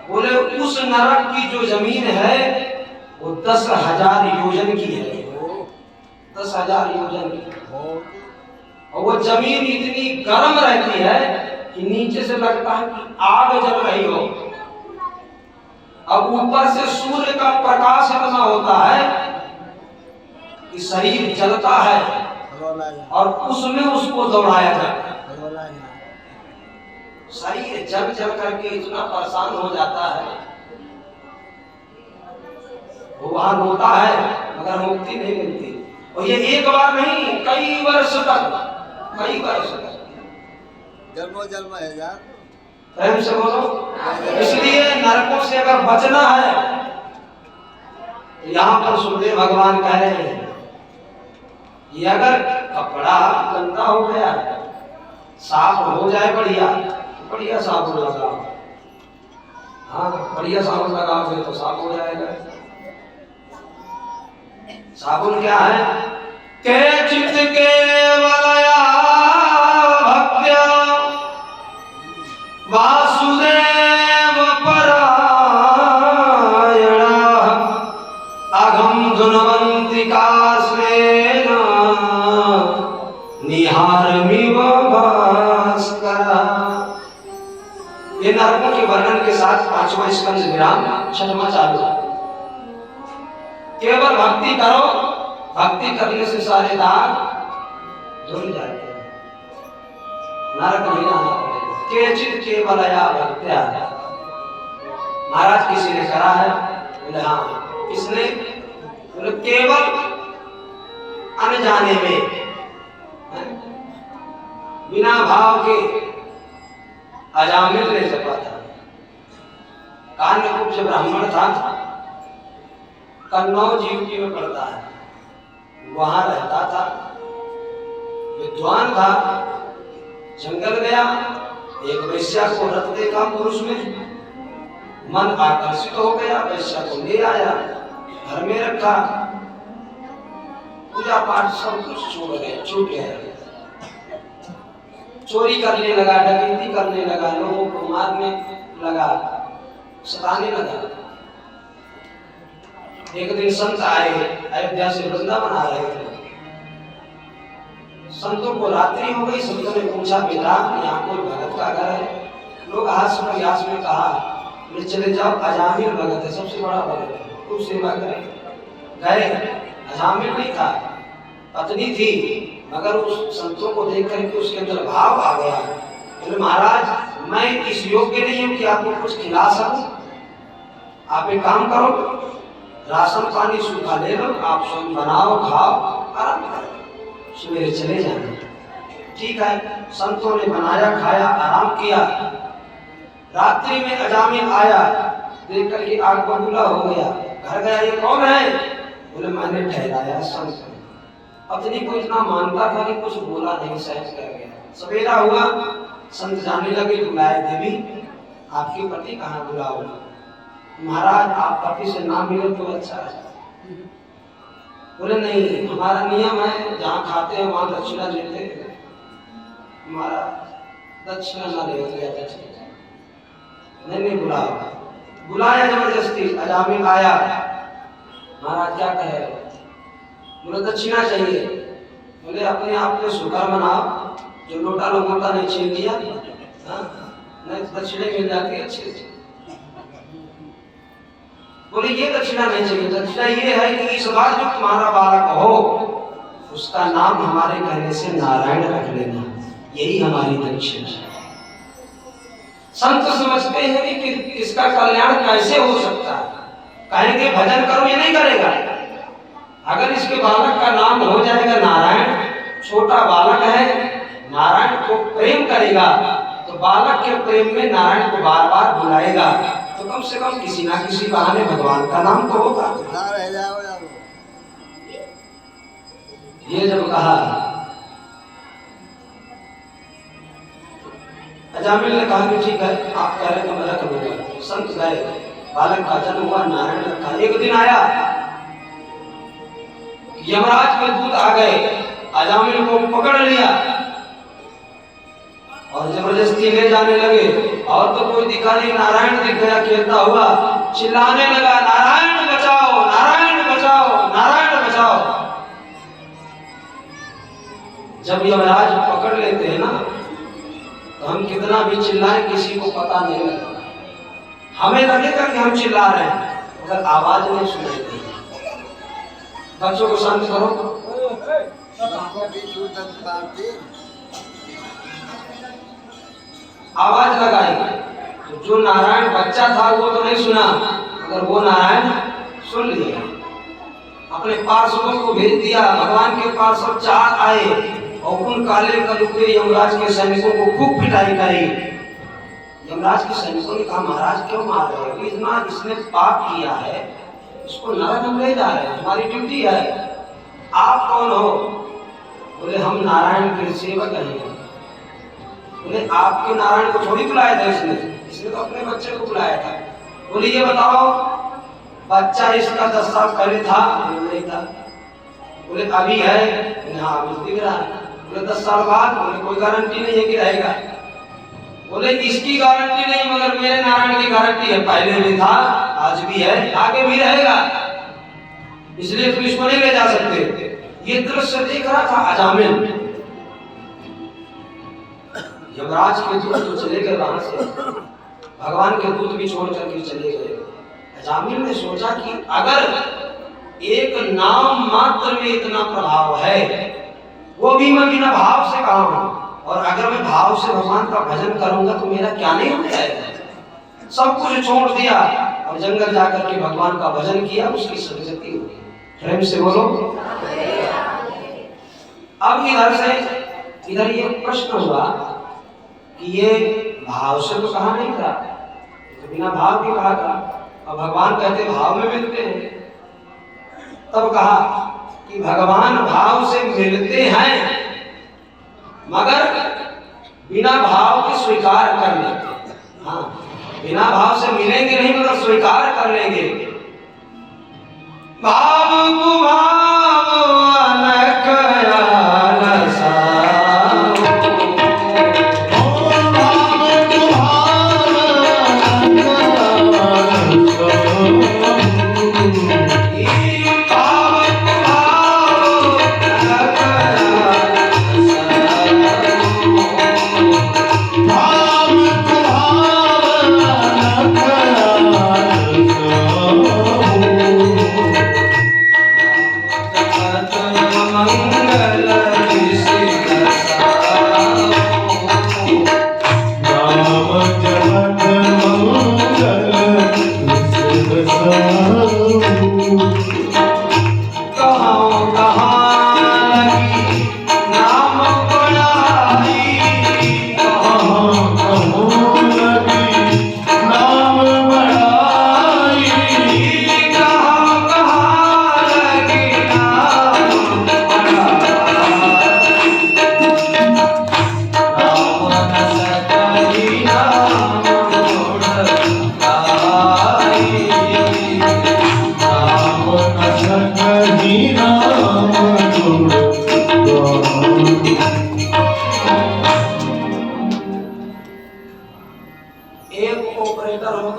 Speaker 1: बोले उस नरक की जो जमीन है वो 10,000 योजन की है, 10,000 योजन की। और वो जमीन इतनी गर्म रहती है कि नीचे से लगता है कि आग जल रही हो। अब ऊपर से सूर्य का प्रकाश इतना होता है कि शरीर जलता है और उसमें उसको दौड़ाया जाता है। शरीर जल जल करके इतना परेशान हो जाता है, वो वहां रोता है मगर मुक्ति नहीं मिलती। और ये एक बार नहीं, कई वर्ष तक, कई वर्ष तक,
Speaker 3: जन्मों जन्म है यार।
Speaker 1: प्रेम से बोलो। इसलिए नरकों से अगर बचना है तो यहाँ पर सुखदेव भगवान कह रहे हैं कि अगर कपड़ा गंदा हो गया, साफ हो जाए बढ़िया, तो बढ़िया साबुन लगाओ। हाँ, बढ़िया साबुन लगाओगे तो साफ हो जाएगा। साबुन क्या है? के चित्त केवलया भक्त्या वासुदेव परायणा अघम धुनवंतिका स्वेना निहारमिव भास्करा। ये नरकों के वर्णन के साथ 5वां स्कंद विराम, 6वां चालू। केवल भक्ति करो, भक्ति करने से सारे दाग धुल जाते हैं, नरक नहीं जाना पड़ेगा। केचित केवलया भक्त्या। महाराज किसी ने करा है? बोले हाँ। किसने? बोले केवल अनजाने में, बिना भाव के अजामिल ने जपा था। कान्यकुब्ज ब्राह्मण था, कन्नौज यूपी में पड़ता है, वहां रहता था, विद्वान था। जंगल गया, एक वैश्या को रत देखा पुरुष में, मन आकर्षित हो गया, वैश्या को ले आया, घर में रखा, पूजा पाठ सब कुछ छूट गया। चोरी करने लगा, डकैती करने लगा, लोगों को मारने लगा, सताने लगा। एक दिन संत आए, अयोध्या से वृंदावन आ रहे थे। संतों को रात्रि हो गई। संतों ने पूछा, बेटा यहाँ कोई भगत का घर है? लोग हास्य प्रयास में कहा, बोले चले जाओ, अजामिल भगत है, सबसे बड़ा भगत है, खूब सेवा करें। गए, अजामिल नहीं था, पत्नी थी, मगर उस संतों को देख करके उसके अंदर भाव आ गया। बोले महाराज मैं इस योग्य नहीं हूँ कि आपको कुछ खिला सकूं, आप एक काम करो, राशन पानी सूखा ले लो, आप स्वयं बनाओ, खाओ, आराम करो, सवेरे चले जाना। ठीक है, संतों ने बनाया, खाया, आराम किया। रात्रि में अजामिल आया, देख करके आग बबूला हो गया। घर गया, ये कौन है? बोले मैंने ठहराया संत। पत्नी को इतना मानता था कि कुछ बोला नहीं, सहज कर गया। सवेरा हुआ, संत जाने लगे, बुलाए, देवी आपके पति कहाँ? बुलाओ। महाराज आप पति से ना मिले तो अच्छा है। बोले नहीं, हमारा नियम है, जहाँ खाते हैं वहां दक्षिणा लेते हैं, हमारा दक्षिणा ना लेते। नहीं बुलाओ। बुलाया जबरदस्ती, अजामिल आया। महाराज क्या कहे? बोले दक्षिणा चाहिए। बोले अपने आप में शुक्र मनाओ, जो लोटा लोटा नहीं छीन लिया, नहीं दक्षिणा मिल जाती है अच्छे से। बोले ये दक्षिणा नहीं चाहिए, दक्षिणा ये है कि इस बार जो तुम्हारा बालक हो उसका नाम हमारे कहने से नारायण रख लेना, यही हमारी दक्षिणा है। संत समझते हैं कि इसका कल्याण कैसे हो सकता है। कहेंगे भजन करो, ये नहीं करेगा। अगर इसके बालक का नाम हो जाएगा नारायण, छोटा बालक है, नारायण को प्रेम करेगा, तो बालक के प्रेम में नारायण को बार बार बुलाएगा, तो कम से कम किसी ना किसी बहाने भगवान का नाम तो होगा। ये जब कहा, अजामिल ने कहा कि ठीक है, आप कह रहे तो मैं रख लूंगा। संत गए, बालक का जन्म हुआ, नारायण रखा। एक दिन आया, यमराज के दूत आ गए, अजामिल को पकड़ लिया और जबरदस्ती ले जाने लगे। और तो कोई दिखा नहीं, नारायण दिख गया खेलता हुआ, चिल्लाने लगा, नारायण बचाओ, नारायण बचाओ, नारायण बचाओ। जब यमराज पकड़ लेते हैं ना, तो हम कितना भी चिल्लाएं किसी को पता नहीं लगता। हमें लगेगा कि हम चिल्ला रहे हैं, अगर आवाज नहीं सुनाई देगी। बच्चों को शांत करो। आवाज लगाएंगे तो जो नारायण बच्चा था वो तो नहीं सुना, अगर वो नारायण सुन लिया, अपने पार्षदों को भेज दिया। भगवान के पार्षद 4 आए और उन काले कलुके यमराज के सैनिकों को खूब पिटाई करी। यमराज के सैनिकों ने कहा, महाराज क्यों मार रहे हो? इतना इसने पाप किया है, इसको नरक हम ले जा रहे हैं, हमारी ड्यूटी है। आप कौन हो? बोले हम नारायण के सेवक हैं। बोले आपके नारायण को थोड़ी बुलाया था इसने तो अपने बच्चे को बुलाया था। बोले ये बताओ बच्चा इसका 10 साल पहले था? नहीं था। बोले अभी है? हाँ अभी दिख रहा है। बोले 10 साल बाद? बोले कोई गारंटी नहीं है कि रहेगा। बोले इसकी गारंटी नहीं, मगर मेरे नारायण की गारंटी है, पहले भी था, आज भी है, आगे भी रहेगा, इसलिए तुम इसको नहीं ले जा सकते। ये दृश्य देख रहा था अजामिल। यमराज के दूत तो चले गए वहां से, भगवान के दूत भी छोड़ करके चले गए। अजामिल ने सोचा कि अगर एक नाम मात्र में इतना प्रभाव है, वो भी मैं बिना भाव से कहा हूं, और अगर मैं भाव से भगवान का भजन करूंगा तो मेरा क्या नहीं हो जाएगा। सब कुछ छोड़ दिया और जंगल जाकर के भगवान का भजन किया, उसकी सदगति हो गई। प्रेम से बोलो। अब इधर ये प्रश्न हुआ कि ये भाव से तो कहा नहीं था, तो बिना भाव भी कहा था, और भगवान कहते भाव में मिलते हैं। तब कहा कि भगवान भाव से मिलते हैं, मगर बिना भाव के स्वीकार कर लेंगे। हाँ, बिना भाव से मिलेंगे नहीं, मगर स्वीकार कर लेंगे। भाव को भाव अलग आलसा,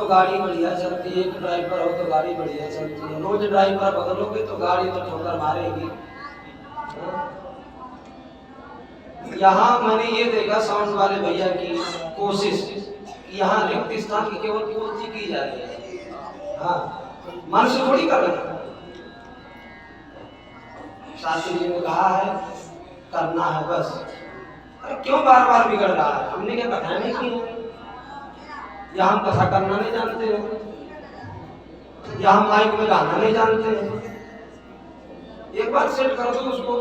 Speaker 1: गाड़ी बढ़िया चलती है, एक ड्राइवर हो तो गाड़ी बढ़िया चलती है। रोज ड्राइवर बदलोगे तो गाड़ी तो ठोकर मारेगी। यहाँ मैंने ये देखा साउंड वाले भैया की कोशिश, यहाँ रिक्त स्थान की केवल पूर्ति की जा रही है। हाँ, मन से थोड़ी कर रहे हैं। शास्त्री जी ने कहा है करना है बस। अरे क्यों बार बार बिगड़ रहा है? हमने क्या कथा नहीं की है? या हम कथा करना नहीं जानते हैं, या हम माइक में गाना नहीं जानते हैं। एक बार सेट कर दो उसको,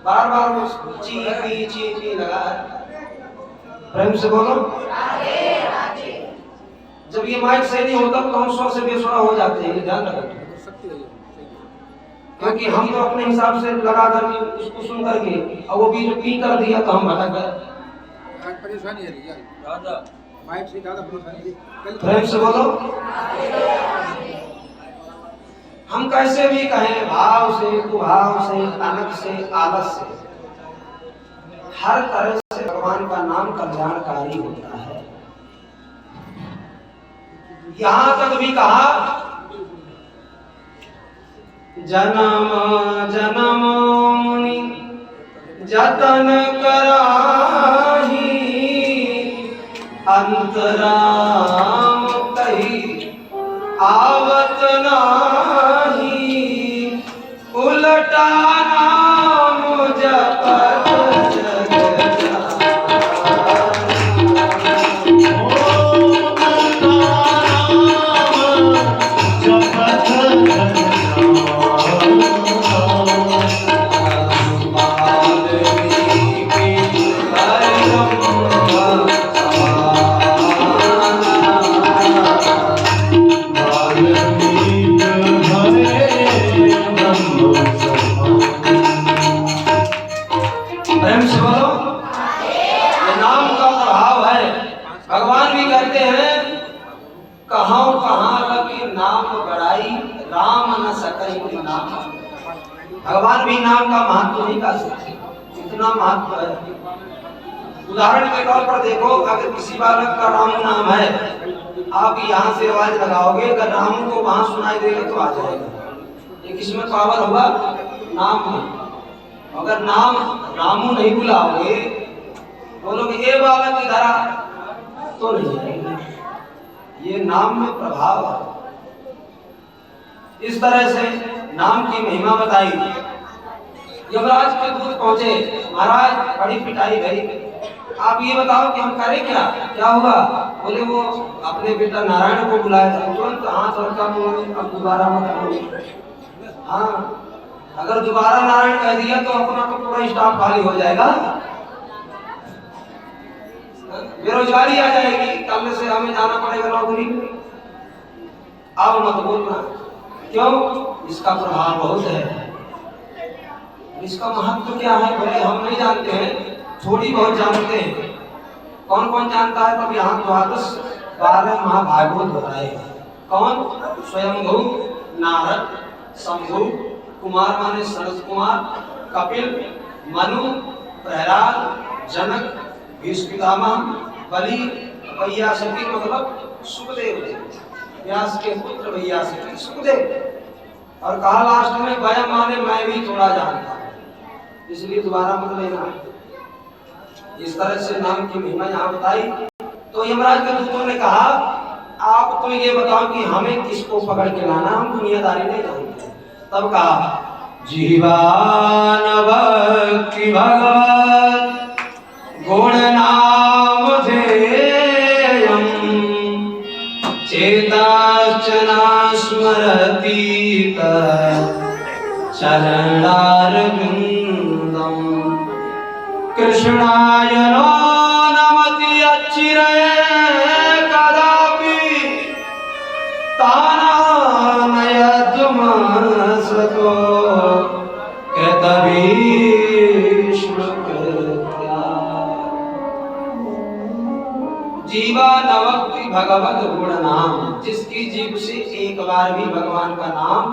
Speaker 1: बार बार वो ची पी लगा है। प्रेम से बोलो। जब ये माइक सही नहीं होता तो हम 100 से बेसुरा हो जाते हैं, ध्यान रखें। क्योंकि हम तो अपने हिसाब से लगा कर उसको सुन करके, और वो बीच में पी कर दिया तो हम भटक गए।
Speaker 2: परेशानी है राजा, माइक से ज्यादा परेशानी।
Speaker 1: प्रेम से बोलो। हम कैसे भी कहें, भाव से, कुभाव से, अनक से, आलस से, हर तरह से भगवान का नाम कल्याणकारी होता है। यहां तक भी कहा जन्म जन्म मुनि जतन कराही अंतराम कही आवत नाही उलटा नाम जपत जग प्रेम से बोलो, ये नाम का प्रभाव है। भगवान भी कहते हैं कहां कहां लगी नाम बड़ाई राम न सकई नाम। भगवान भी नाम का महत्व नहीं कर सकते, इतना महत्व है। उदाहरण के तौर पर देखो, अगर किसी बालक का रामू नाम है, आप यहाँ से आवाज लगाओगे, अगर रामू को वहां सुनाई देगा तो आ जाएगा। ये किसमें पावर होगा? नाम में। अगर नाम रामू नहीं बुलाओगे, बोलोगे ये बालक इधर आ, तो नहीं आएगा। ये नाम में प्रभाव है। इस तरह से नाम की महिमा बताई। यमराज के दूत पहुंचे, महाराज बड़ी पिटाई भई, आप ये बताओ कि हम करें क्या? क्या हुआ? बोले वो अपने बेटा नारायण को बुलाया था, तुरंत हाथ रखा, अब दोबारा मत करो। हाँ, अगर दोबारा नारायण कह दिया तो अपना तो पूरा स्टाफ खाली हो जाएगा, बेरोजगारी आ जाएगी, कल से हमें जाना पड़ेगा नौकरी। अब मत बोलना, क्यों? इसका प्रभाव बहुत है। इसका महत्व क्या है बोले हम नहीं जानते हैं, थोड़ी बहुत जानते हैं। कौन कौन जानता है? तब यहाँ 12 महाभागवत बताए। कौन? स्वयंभू, नारद, शंभु, कुमार माने सरस कुमार, कपिल, मनु, प्रहलाद, जनक, भीष्म पितामह, बलि, वैयासकी मतलब सुखदेव, व्यास के पुत्र वैयासकी सुखदेव। और कहा लास्ट में वयम माने मैं भी थोड़ा जानता हूं, इसलिए दोबारा मत लेना। इस तरह से नाम की महिमा यहाँ बताई। तो यमराज के दूतों ने कहा आप तो ये बताओ कि हमें किसको पकड़ के लाना, हम दुनियादारी नहीं जानते। तब कहा जीवान भक्ति भगवत गुण नाम ध्येयम् चेताश्चना स्मरति चरणारविन्दम् कृष्णाय नो नमति अचिरे कदापि तानानयद्मसतो कृतभीष्मकृत्या। जीवा नवक्ति भगवत गुण नाम, जिसकी जीभ से एक बार भी भगवान का नाम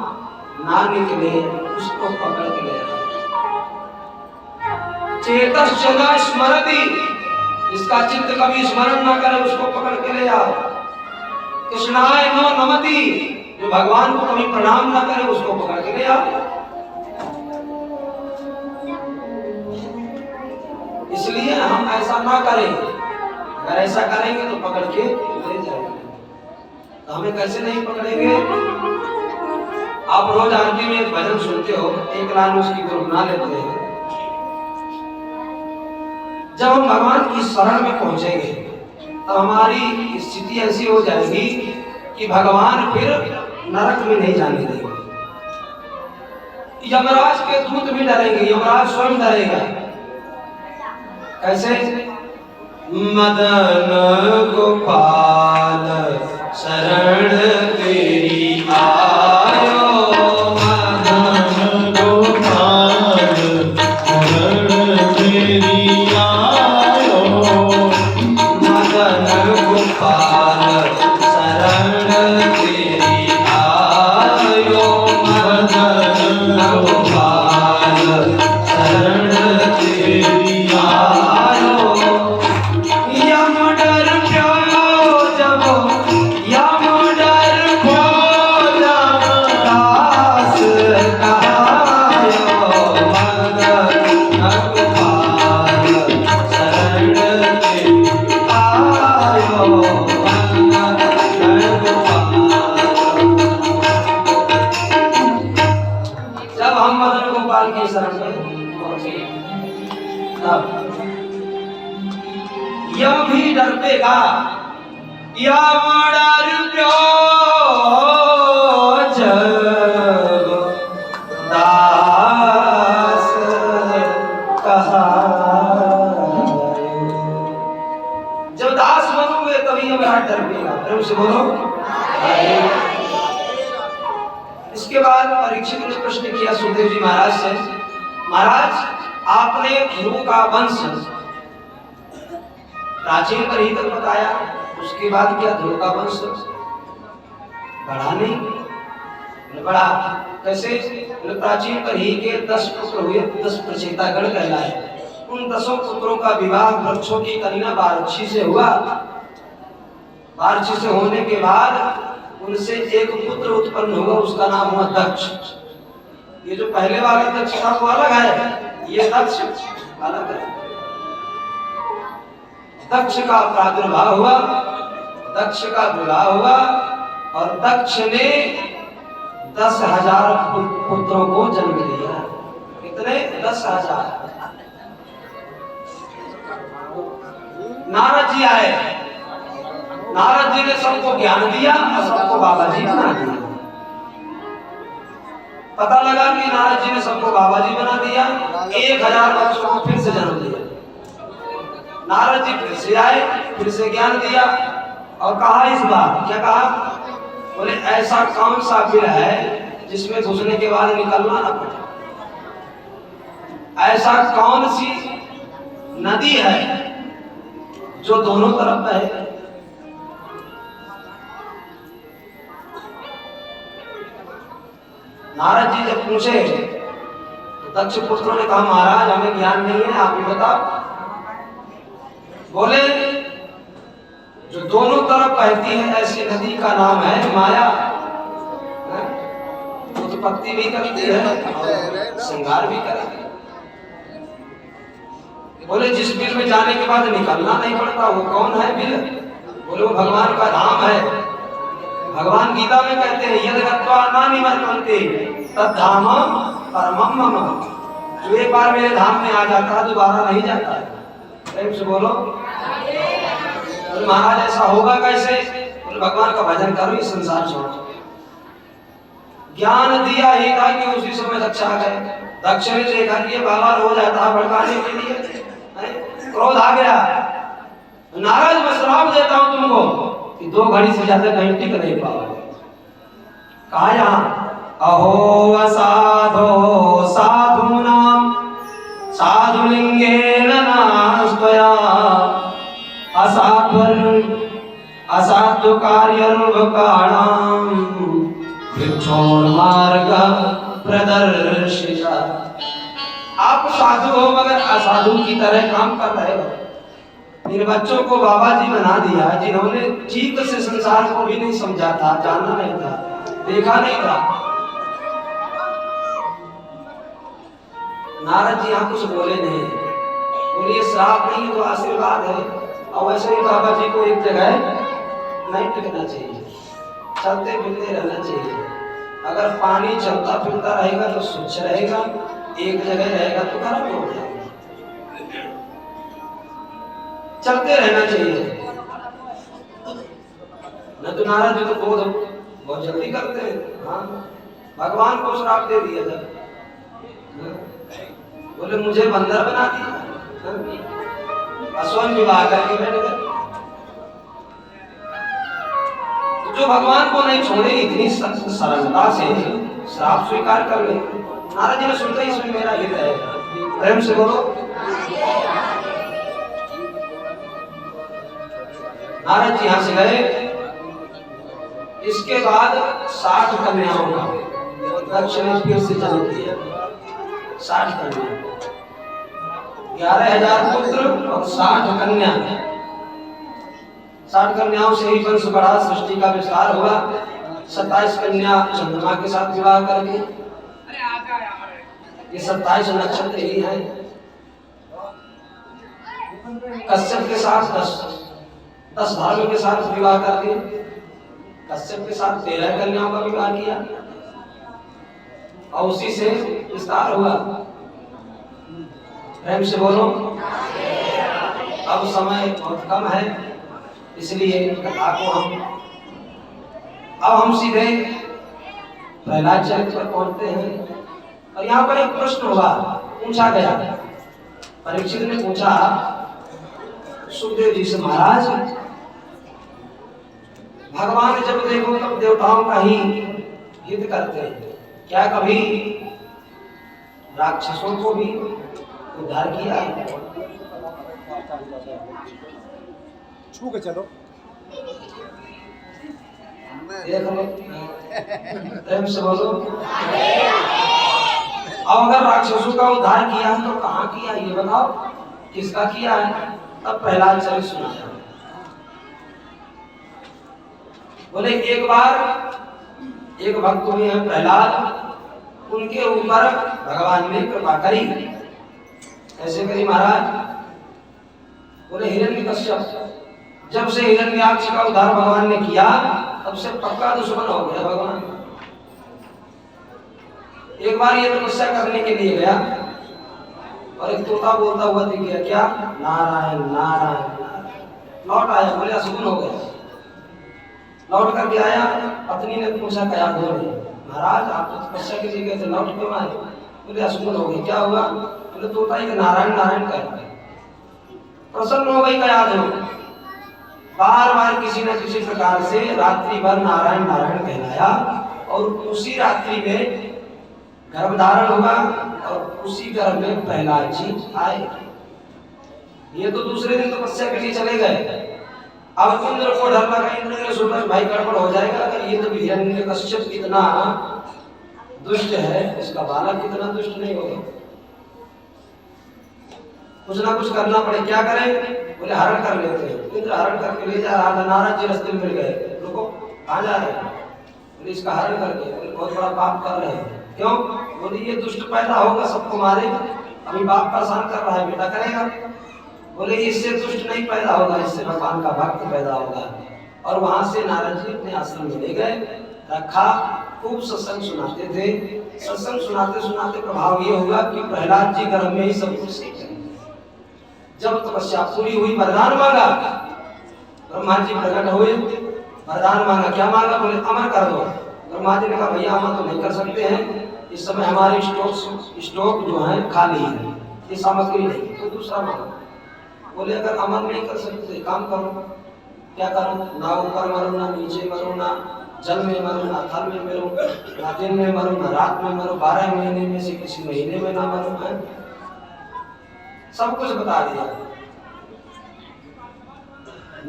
Speaker 1: ना निकले उसको पकड़ के ले। चेतश्चन स्मरति, इसका चित्त कभी स्मरण ना करे उसको पकड़ के ले आओ। कृष्णाय नो नमति, जो भगवान को कभी प्रणाम ना करे उसको पकड़ के ले आओ। इसलिए हम ऐसा ना करें, अगर ऐसा करेंगे तो पकड़ के ले जाएंगे। तो हमें कैसे नहीं पकड़ेंगे? आप रोज आरती में एक भजन सुनते हो, एक लाइन उसकी गुनगुना लेते हैं। जब हम भगवान की शरण में पहुंचेंगे तो हमारी स्थिति ऐसी हो जाएगी कि भगवान फिर नरक में नहीं जाने देंगे। यमराज के दूत भी डरेंगे, यमराज स्वयं डरेगा। कैसे? मदन गोपाल शरण तेरी आयो, मदन गोपाल शरण तेरी आयो, मदन गोपाल शरण तेरी आयो, मदन गोपाल शरण तेरी आयो। या मर्ड्यो जब दास कहाए। जब दास बनोगे तभी हमारा डर पेगा। प्रेम से बोलो। इसके बाद परीक्षित ने प्रश्न किया सुखदेव जी महाराज से, महाराज आपने ध्रुव का वंश प्राचीन पर ही तक बताया, उसके बाद क्या ध्रुव का वंश बढ़ा नहीं? बढ़ा कैसे? प्राचीन पर ही के 10 पुत्र हुए, 10 प्रचेतागण कहलाए। उन 10 पुत्रों का विवाह वृक्षों की कन्या बारछी से हुआ। बारछी से होने के बाद उनसे एक पुत्र उत्पन्न हुआ, उसका नाम हुआ दक्ष। ये जो पहले वाला दक्ष था वो अलग है, ये दक्ष अलग है। दक्ष का प्रादुर्भाव हुआ, दक्ष का विवाह हुआ और दक्ष ने 10,000 पुत्रों को जन्म दिया। कितने? 10,000। नारद जी आए, नारद जी ने सबको ज्ञान दिया और सबको बाबा जी बना दिया। पता लगा कि नारद जी ने सबको बाबा जी बना दिया, 1,000 बच्चों को फिर से जन्म दिया। नारद जी फिर से आए, फिर से ज्ञान दिया और कहा इस बार क्या कहा? बोले ऐसा कौन सा बिल है जिसमें घुसने के बाद निकलना ना पड़े? ऐसा कौन सी नदी है जो दोनों तरफ है? नारद जी जब पूछे तो दक्ष पुत्रों ने कहा महाराज हमें ज्ञान नहीं है, आप ही बताओ। बोले जो दोनों तरफ बहती है ऐसी नदी का नाम है माया। उत्पत्ति भी करती है और श्रृंगार भी करती है। बोले जिस बिल में जाने के बाद निकलना नहीं पड़ता वो कौन है बिल? बोले वो भगवान का धाम है। भगवान गीता में कहते हैं यद गत्वा न निवर्तन्ते तद धाम परमम मम। जो एक बार मेरे धाम में आ जाता है दोबारा नहीं जाता है। प्रेम से बोलो। बोले महाराज ऐसा होगा कैसे? बोले भगवान का भजन करो, इस संसार छोड़। ज्ञान दिया ही था कि उसी समय दक्ष आ गए। दक्ष ने देखा कि ये बाबा रोज आता है भड़काने के लिए, क्रोध आ गया। नाराज मैं श्राप देता हूं तुमको कि 2 घड़ी से ज्यादा कहीं टिक नहीं पाओगे। कहा यहाँ अहो असाधो साधूनाम साधुलिंगेन नास्त्वया असाधु कार्यरूपकाणां वृक्षोर्मार्ग प्रदर्शिता। आप साधु हो मगर असाधु की तरह काम कर रहे हो। इन बच्चों को बाबा जी बना दिया जिन्होंने ठीक से संसार को भी नहीं समझा था, जाना नहीं था, देखा नहीं था। नारद जी यहाँ कुछ बोले नहीं, बोलिए श्राप नहीं तो आशीर्वाद है। और वैसे ही बाबा जी को एक जगह नहीं टिकना चाहिए, चलते फिरते रहना चाहिए। अगर पानी चलता फिरता रहेगा तो स्वच्छ रहेगा, एक जगह रहेगा तो खराब हो जाएगा। चलते रहना चाहिए। न तो नारद जी तो बहुत जल्दी करते हैं। हाँ, भगवान को श्राप दे दिया था, बोले मुझे बंदर बना दिया, स्वयं विवाह करके बैठ गए। जो भगवान को नहीं छोड़े इतनी सरलता से श्राप स्वीकार कर ले। नारद जी ने सुनते ही इसमें मेरा हित है। प्रेम से बोलो। नारद जी यहां से गए। इसके बाद 60 कन्याओं का दक्ष ने फिर से जन्म दिया। 60 कन्या, 11,000 पुत्र और 60 कन्या। 60 कन्याओं से ही वंश बढ़ा, सृष्टि का विस्तार हुआ। 27 कन्या चंद्रमा के साथ विवाह कर दी। ये 27 नक्षत्र ही हैं। कश्यप के साथ 10 भाइयों के साथ विवाह कर दिए। कश्यप के साथ 13 कन्याओं का विवाह किया और उसी से विस्तार हुआ। प्रेम से बोलो। अब समय बहुत कम है, इसलिए कथा को हम सीधे प्रहलाद चरित्र पर पहुंचते हैं। और यहाँ पर एक प्रश्न हुआ, पूछा गया, परीक्षित ने पूछा सुखदेव जी से, महाराज भगवान जब देखो तब देवताओं का ही हित करते हैं, क्या कभी राक्षसों को भी उद्धार किया है?
Speaker 2: छू के चलो,
Speaker 1: देख लो, प्रेम से बोलो। अब अगर राक्षसों का उद्धार किया है तो कहाँ किया, ये बताओ, किसका किया है? तब प्रहलाद चरित्र सुनाया। बोले एक बार एक भक्त हुए हैं प्रहलाद, उनके ऊपर भगवान ने कृपा करी। कैसे करी महाराज? बोले हिरण्यकश्यप, जब से हिरण्याक्ष का उद्धार भगवान ने किया तब से पक्का दुश्मन हो गया भगवान। एक बार ये तपस्या करने के लिए गया और एक तोता बोलता हुआ दिख गया, क्या? नारायण नारायण। लौट आया, बोले असुन हो गया। लौट करके आया, पत्नी ने पूछा क्या हुआ? महाराज आप तो तपस्या के लिए गए थे, लौट क्यों आए? बोले असुन हो गई। क्या हुआ? बोले तोता ही नारायण नारायण कहता है। प्रसन्न हो गई कयाद हो, बार बार किसी न किसी प्रकार से रात्रि भर नारायण नारायण कहलाया और उसी रात्रि में गर्भ धारण हुआ और उसी गर्भ में प्रहलाद जी आए। ये तो दूसरे दिन तपस्या के लिए चले गए। अब इंद्र को डर लगा, इंद्र ने सोचा भाई गड़बड़ हो जाएगा, अगर ये तो हिरण्यकश्यप इतना दुष्ट है, इसका बालक कितना दुष्ट नहीं होगा, कुछ ना कुछ करना पड़े। क्या करें? बोले हरण कर लेते हैं। इंद्र हरण करके ले जा रहा था, नारद जी रास्ते में मिल गए। रुको, कहाँ जा रहे हैं? बोले इसका हरण करके। बोले बहुत बड़ा पाप कर रहे हैं। क्यों? बोले ये दुष्ट पैदा होगा, सबको मारेगा, अभी बाप परेशान कर रहा है, बेटा करेगा। बोले इससे दुष्ट नहीं पैदा होगा, इससे भगवान का भक्त पैदा होगा। और वहां से नारद जी अपने आश्रम में ले गए, रखा, खूब सत्संग सुनाते थे। सत्संग सुनाते सुनाते प्रभाव ये हुआ कि प्रहलाद जी गर्भ में ही सब कुछ सीख गए। जब तपस्या पूरी हुई, वरदान मांगा, ब्रह्मा जी प्रकट हुए, वरदान मांगा। क्या मांगा? बोले अमर कर दो। ब्रह्मा जी ने कहा भैया अमर तो नहीं कर सकते हैं, इस समय हमारे स्टॉक जो है खाली है, ये सामग्री नहीं, तो दूसरा मांगा। बोले अगर अमर नहीं कर सकते काम करो। क्या करो? ना ऊपर मरो, ना नीचे मरो, ना जल में मरो, ना थल में मरो, ना दिन में मरो, ना रात में मरो, 12 महीने में से किसी महीने में ना मरो। सब कुछ बता दिया। न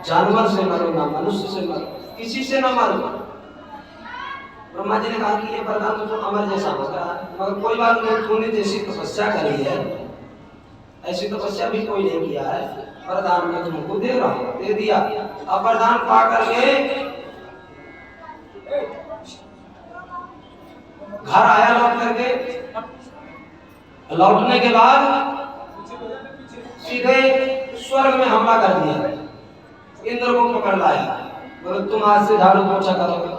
Speaker 1: जानवर से मरो, ना मनुष्य से मरो, किसी से ना मरो। ब्रह्मा जी ने कहा कि ये वरदान तो अमर जैसा होगा, मगर कोई बात नहीं, तूने जैसी तपस्या करी है ऐसी तपस्या भी कोई नहीं किया है, वरदान मैं तुमको दे रहा हूँ। दे दिया। अब वरदान पा करके घर आया, लौट करके, लौटने के बाद सीधे स्वर्ग में हमला कर दिया, इंद्र को पकड़ लाया। बोले तुम आज से झाड़ू पोछा करोगे।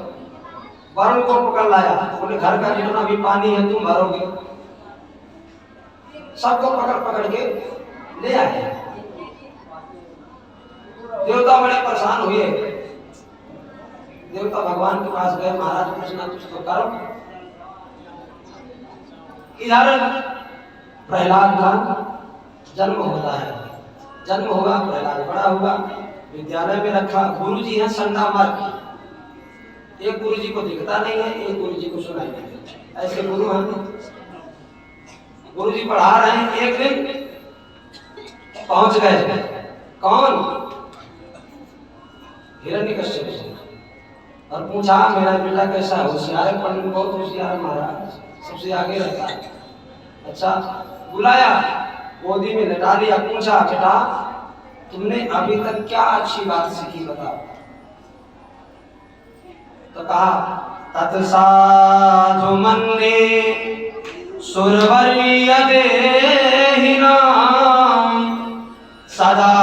Speaker 1: वरुण को पकड़ लाया, बोले घर का जितना भी पानी है तुम भरोगे। सबको पकड़ पकड़ के ले आए। देवता बड़े परेशान हुए। देवता भगवान के पास गए, महाराज कुछ ना कुछ तो करो। इधर प्रहलाद का जन्म होता है। जन्म हुआ, प्रहलाद बड़ा हुआ, विद्यालय में रखा। गुरुजी हैं संडामर्क, एक गुरुजी को दिखता नहीं है, एक गुरुजी को सुनाई नहीं देता, ऐसे गुरु हैं। गुरुजी पढ़ा रहे हैं, एक दिन पहुंच गए। कौन? हिरण्यकश्यप से, और पूछा मेरा बेटा कैसा है? होशियार है, पढ़ने में बहुत होशियार है महाराज, सबसे आगे रहता है। अच्छा, बुलाया, गोदी में लेटा लिया, पूछा बेटा तुमने अभी तक क्या अच्छी बात सीखी बताओ। तो कहा तत्साधु मन्ये सुरवर्य देहिनां सदा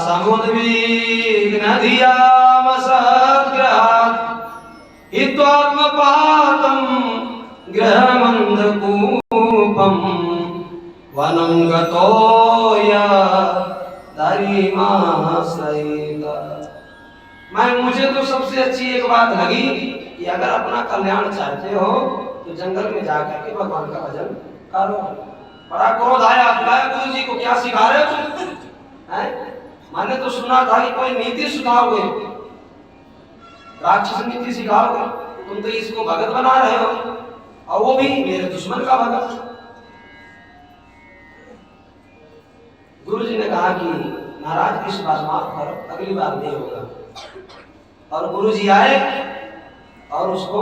Speaker 1: समुद्विग्न धियामसग्रहात् हित्वात्मपातं ग्रहमन्धकूपं वनं गतो यदरिमाश्रयेत। मुझे तो सबसे अच्छी एक बात लगी कि अगर अपना कल्याण चाहते हो तो जंगल में जाकर के भगवान का भजन करो। बड़ा क्रोध आया, बुलाया गुरु जी को, क्या सिखा रहे हो तुम? मैंने तो सुना था कि कोई नीति सिखाओगे, राक्षस नीति सिखाओगे, तुम तो इसको भगत बना रहे हो, और वो भी मेरे दुश्मन का भगत। गुरु जी ने कहा कि महाराज इस बार माफ करो, अगली बार नहीं होगा। और गुरु जी आए और उसको,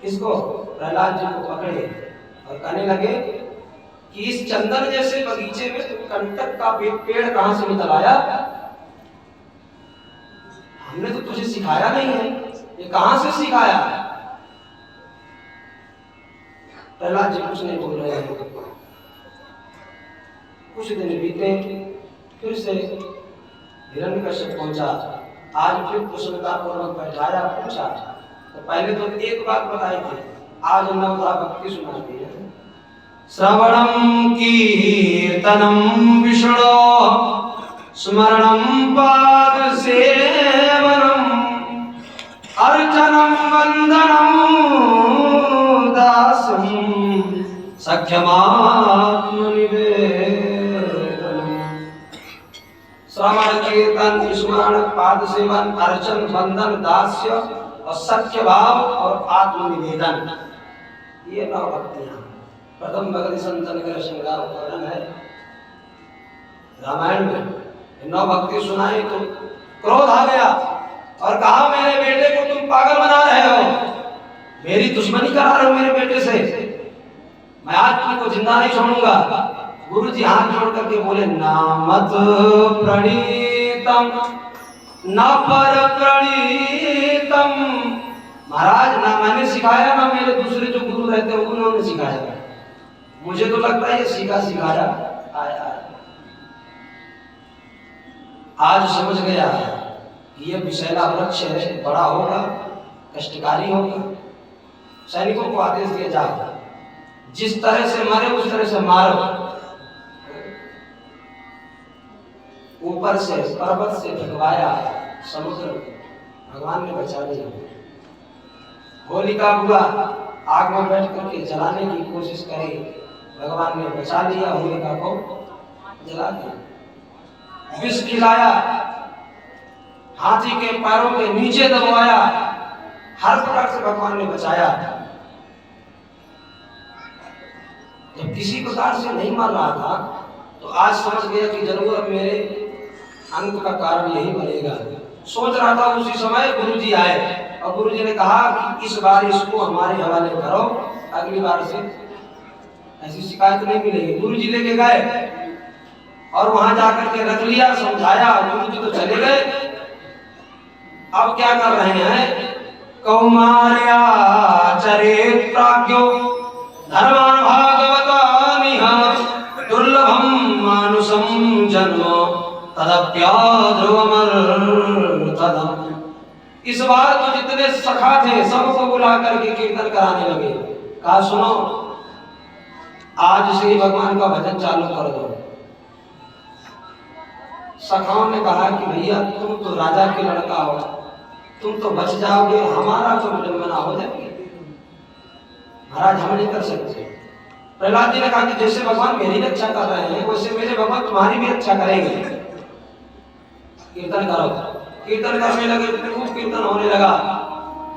Speaker 1: किसको, प्रहलाद जी को पकड़े और कहने लगे कि इस चंदन जैसे बगीचे में तुम कंटक का पेड़ कहां से निकल आया? हमने तो तुझे सिखाया नहीं है, ये कहां से सिखाया? प्रहलाद जी कुछ नहीं बोल रहे हैं। कुछ दिन बीते, फिर से हिरण्यकश्यप पहुंचा। आज फिर कुशलतापूर्वक बैठाया, पूछा तो पहले तो एक बात बताई थी, आज नवधा भक्ति सुनाती है। श्रवणं कीर्तनं विष्णो स्मरणं पाद सेवनम् अर्चनं वंदनं दासं सख्यमात्म निवेदनम्। श्रवण कीर्तन स्मरण पाद सेवन अर्चन वंदन दास्य और सख्य भाव और आत्म निवेदन, ये 9 भक्तियां। प्रथम भक्ति संतन का श्रृंगार वर्णन है रामायण में। 9 भक्ति सुनाई तो क्रोध आ गया और कहा मेरे बेटे को तुम पागल बना रहे हो, मेरी दुश्मनी करा रहे हो मेरे बेटे से, मैं आज तुमको जिंदा नहीं छोड़ूंगा। गुरु जी हाथ जोड़ करके बोले, नामत प्रणीतम न पर प्रणीतम। महाराज ना मैंने सिखाया, ना मेरे दूसरे जो गुरु रहते हैं उन्होंने सिखाया, मुझे तो लगता है ये सीखा सिखाया आया। आज समझ गया कि ये विषैला वृक्ष है, बड़ा होगा, कष्टकारी होगा। सैनिकों को आदेश दिया जाए, जिस तरह से मरे उस तरह से मारो। ऊपर से पर्वत से ढकवाया समुद्र, भगवान ने बचा लिया। होलिका हुआ, आग में बैठ करके जलाने की कोशिश करी, भगवान ने बचा लिया, होलिका को जला दिया। विष खिलाया, हाथी के पैरों के नीचे दबाया, हर प्रकार से भगवान ने बचाया। जब किसी प्रकार से नहीं मर रहा था तो आज समझ गया कि जरूर अब मेरे अंत का कारण यही बनेगा। सोच रहा था, उसी समय गुरु जी आए और गुरु जी ने कहा कि इस बार इसको हमारे हवाले करो, अगली बार से ऐसी शिकायत नहीं मिलेगी। गुरु जी लेके गए और वहां जाकर के रख लिया, समझाया। गुरु जी तो चले गए। अब क्या कर रहे हैं? कौमार्या चरित प्राज्ञो धर्मान भागवतानिह दुर्लभम मानुषम जन्म तदप्याध्रुवमर्थदम्। इस बार तो जितने सखा थे सबको बुला करके कीर्तन कराने लगे। कहा सुनो, आज से ही भगवान का भजन चालू कर दो। सखाओं ने कहा कि भैया तुम तो राजा के लड़का हो, तुम तो बच जाओगे, हमारा तो विडंबना हो जाएगी, महाराज हम नहीं कर सकते। प्रहलाद जी ने कहा कि जैसे भगवान मेरी रक्षा कर रहे हैं वैसे मेरे भगवान तुम्हारी भी रक्षा करेंगे। कीर्तन करो। कीर्तन करने लगे, खूब कीर्तन होने लगा।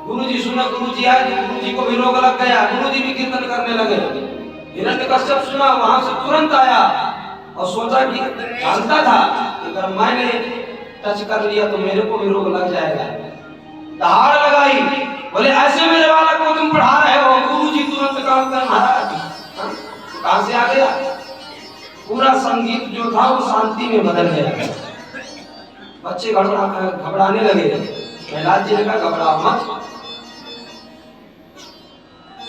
Speaker 1: गुरु जी सुना, गुरु जी आए, गुरु जी को भी रोग लग गया, गुरु जी भी कीर्तन करने लगे। हिरण्यकश्यप सुना, वहां से तुरंत आया और सोचा कि जानता था कि अगर मैंने टच कर लिया तो मेरे को भी रोग लग जाएगा। दहाड़ लगाई, बोले ऐसे मेरे बालक को तुम पढ़ा रहे हो? गुरु जी तुरंत काम कर, महाराज कहां से आ गया? पूरा संगीत जो था वो शांति में बदल गया। बच्चे घबराने लगे। प्रहलाद जी ने कहा घबराओ मत।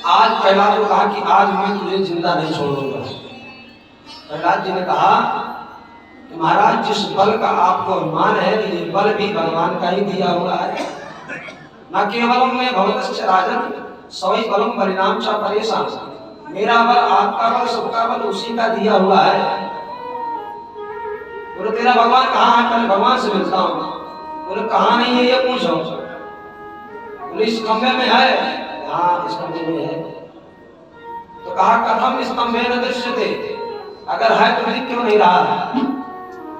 Speaker 1: आज प्रहलाद को कहा कि आज मैं तुझे जिंदा नहीं छोड़ूंगा। प्रहलाद जी ने कहा कि महाराज जिस बल का आपको अभिमान है ये बल भी भगवान का ही दिया हुआ है। न केवलम मैं भवतश्च राजन सवै बलम परिणाम च परेशान। मेरा बल, आपका बल, सबका बल उसी का दिया हुआ है। बोले तेरा भगवान कहाँ है? पहले भगवान से मिलता हूँ। बोले कहाँ नहीं है ये पूछो। बोले इस कमरे में है। हाँ इस कमरे में है। तो कहा कथम स्तंभे न दृश्यते, अगर है तो दिख क्यों नहीं रहा है?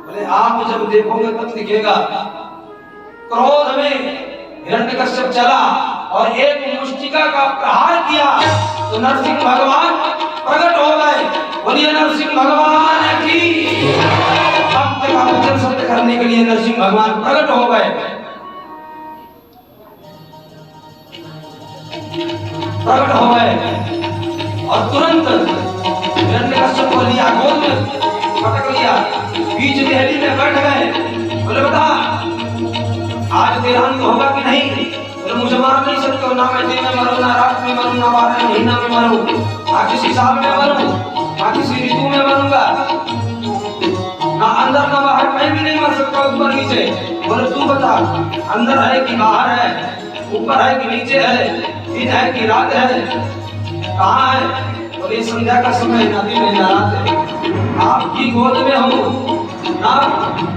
Speaker 1: बोले आप जब देखोगे तब दिखेगा। क्रोध में हिरण्यकश्यप चला और एक मुष्टिका का प्रहार किया तो नरसिंह भगवान प्रकट हो गए। बोलिए नरसिंह भगवान की। भक्त का वचन सत्य करने के लिए नरसिंह भगवान प्रकट हो गए। प्रकट हो गए और तुरंत हिरण्यकश्यप को लिया, गोद में पकड़ लिया, बीच देहली में बैठ गए। बोले बता आज तेरा अंत होगा कि नहीं? बोले मुझे मार नहीं सकते हो, ना मैं दिन में मरूं, ना रात में मरूं, ना 12 महीना में मरूं, ना किसी साल में मरूं, ना किसी ऋतु में मरूंगा, ना अंदर ना बाहर, कहीं भी नहीं मर सकता ऊपर नीचे। बोले तू बता अंदर है कि बाहर है, ऊपर है कि नीचे है, दिन है कि रात है, कहाँ है? बोले संध्या का समय नदी में नहाते, आपकी गोद में हूँ, ना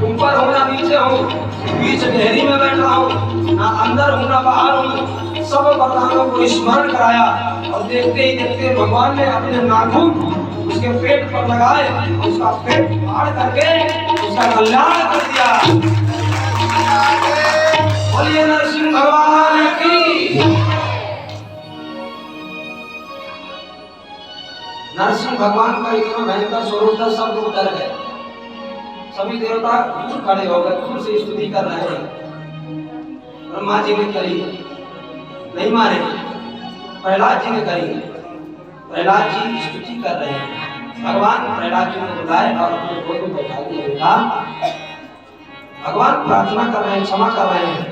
Speaker 1: ऊपर हूँ ना नीचे हूँ, बीच गहरी में बैठा हूँ, ना अंदर हूँ ना बाहर हूँ। सब वरदानों को स्मरण कराया और देखते ही देखते भगवान ने अपने नाखून उसके पेट पर लगाए, उसका पेट फाड़ करके उसका कल्याण कर दिया। बोलिए नरसिंह भगवान की। नरसिंह भगवान का इतना भयंकर स्वरूप था, सब लोग डर गए। सभी देवता दूर खड़े हो गए, दूर से स्तुति कर रहे हैं। ब्रह्मा जी ने करी, नहीं मारे। प्रहलाद जी ने करी, प्रहलाद जी स्तुति कर रहे हैं। भगवान प्रहलाद जी को बुलाए और अपने गोद में बैठा दिया। बेटा भगवान प्रार्थना कर रहे हैं, क्षमा कर रहे हैं।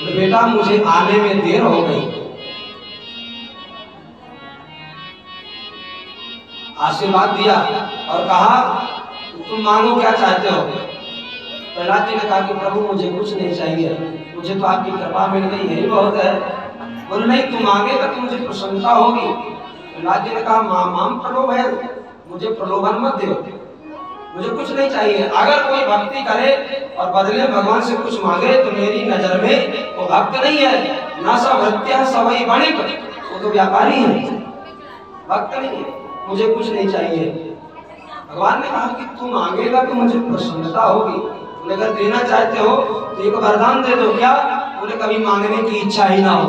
Speaker 1: तो बेटा मुझे आने में देर हो गई। आशीर्वाद दिया और कहा तुम मांगो क्या चाहते हो? प्रहलाद जी ने कहा कि प्रभु मुझे कुछ नहीं चाहिए, मुझे तो आपकी कृपा मिल गई, यही बहुत है। बोले नहीं तू मांगेगा तो मुझे प्रसन्नता होगी। प्रहलाद जी ने कहा माम प्रलोभ है, मुझे प्रलोभन मत दो, मुझे कुछ नहीं चाहिए। अगर कोई भक्ति करे और बदले भगवान से कुछ मांगे तो मेरी नजर में वो भक्त नहीं है। ना सा भृत्या सवई वणिक, वो तो व्यापारी है, भक्त नहीं है। मुझे कुछ नहीं चाहिए। भगवान ने कहा कि तू मांगेगा तो मुझे प्रसन्नता होगी। बोले अगर देना चाहते हो तो एक वरदान दे दो। क्या? बोले कभी मांगने की इच्छा ही ना हो।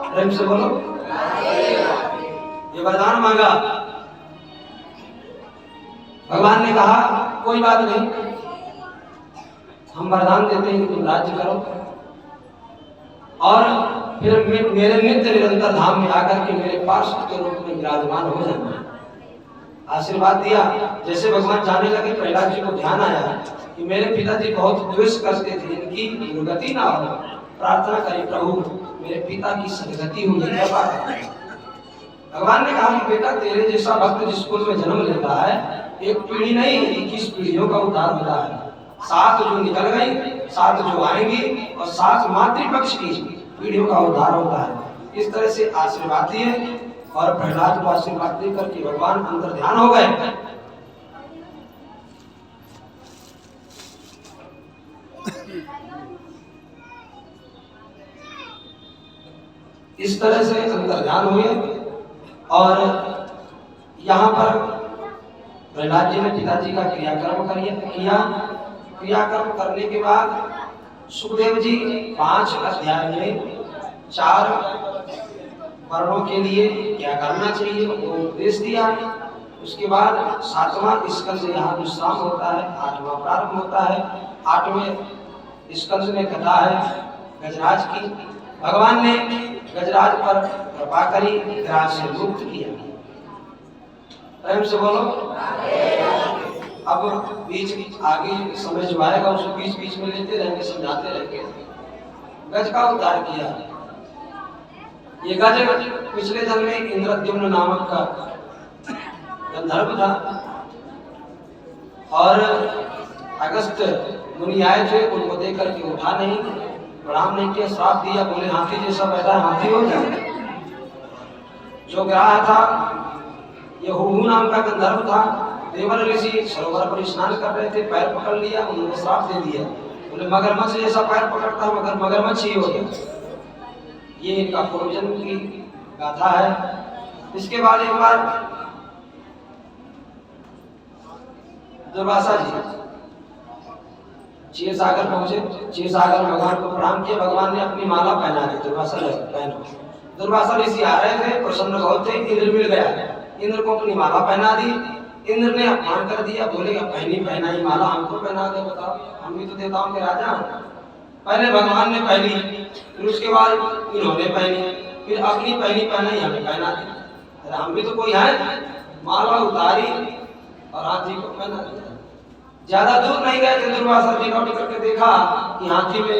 Speaker 1: प्रेम से बोलो। ये वरदान मांगा। भगवान ने कहा कोई बात नहीं, हम वरदान देते हैं कि तुम राज्य करो और फिर मेरे नित्य निरंतर धाम में आकर के मेरे पार्षद के रूप में विराजमान हो जाना। आशीर्वाद दिया। जैसे भगवान जाने लगे प्रहलाद जी को ध्यान आया कि मेरे पिताजी बहुत द्वेष करते थे, इनकी दुर्गति ना हो। प्रार्थना करी प्रभु मेरे पिता की सदगति हुई, कृपा कर। भगवान ने कहा कि बेटा तेरे जैसा भक्त जिस कुल में जन्म लेता है, एक पीढ़ी नहीं 21 पीढ़ियों का उद्धार होता है। 7 जो निकल गई, 7 जो आएंगी और 7 मातृपक्ष की पीढ़ियों का उद्धार होता है। इस तरह से आशीर्वाद दिए और प्रहलाद को आशीर्वाद देकर के भगवान अंदर ध्यान हो गए। इस तरह से अंदर ध्यान हुए और यहाँ पर प्रहलाद जी ने पिताजी का क्रियाकर्म किया। क्रियाकर्म करने के बाद सुखदेव जी 5 अध्याय में 4 वर्णों के लिए क्या करना चाहिए वो उपदेश दिया। उसके बाद 7वां स्कंद यहाँ विश्राम होता है, 8वां प्रारंभ होता है। 8वें स्कंद में कथा है गजराज की। भगवान ने गजराज पर कृपा करी, गजराज से मुक्त किया। प्रेम से बोलो। अब बीच आगे समय जो आएगा उसको बीच बीच में लेते रहेंगे, समझाते रहेंगे। गज का उद्धार किया। ये गज पिछले जन्म में इंद्रद्युम्न नामक का गंधर्व था और अगस्त मुनि आए थे, उनको देख करके उठा नहीं, प्रणाम नहीं किया, श्राप दिया। बोले हाथी जैसा बैठा है, हाथी हो जाए। जो ग्राह था ये हुहू नाम का गंधर्व था। देवर ऋषि सरोवर पर स्नान कर रहे थे, पैर पकड़ लिया, उन्होंने श्राप दे दिया। बोले मगरमच्छ जैसा पैर पकड़ता मगर मगरमच्छ ही हो गया। ये इनका पूर्वजन्म की गाथा है। इसके बाद एक बार दुर्वासा जी क्षीर सागर पहुंचे। क्षीर सागर भगवान को प्रणाम किया। भगवान ने अपनी माला पहना दी। दुर्वासा पहनो। दुर्वासा ऋषि आ रहे थे, प्रसन्न बहुत थे। इंद्र मिल गया, इंद्र को अपनी माला पहना दी। इंद्र ने अपमान कर दिया, बोले पहनी पहनाई माला हमको पहना दे, बताओ हम भी तो देवताओं के राजा हैं। पहले भगवान ने पहनी, फिर उसके बाद इन्होंने पहनी, फिर अपनी पहनी पहनाई हमें पहना दी। अरे हम भी तो कोई है। माला उतारी और हाथी को पहना दिया। ज्यादा दूर नहीं गए थे, दुर्वासा जी लौट करके देखा कि हाथी में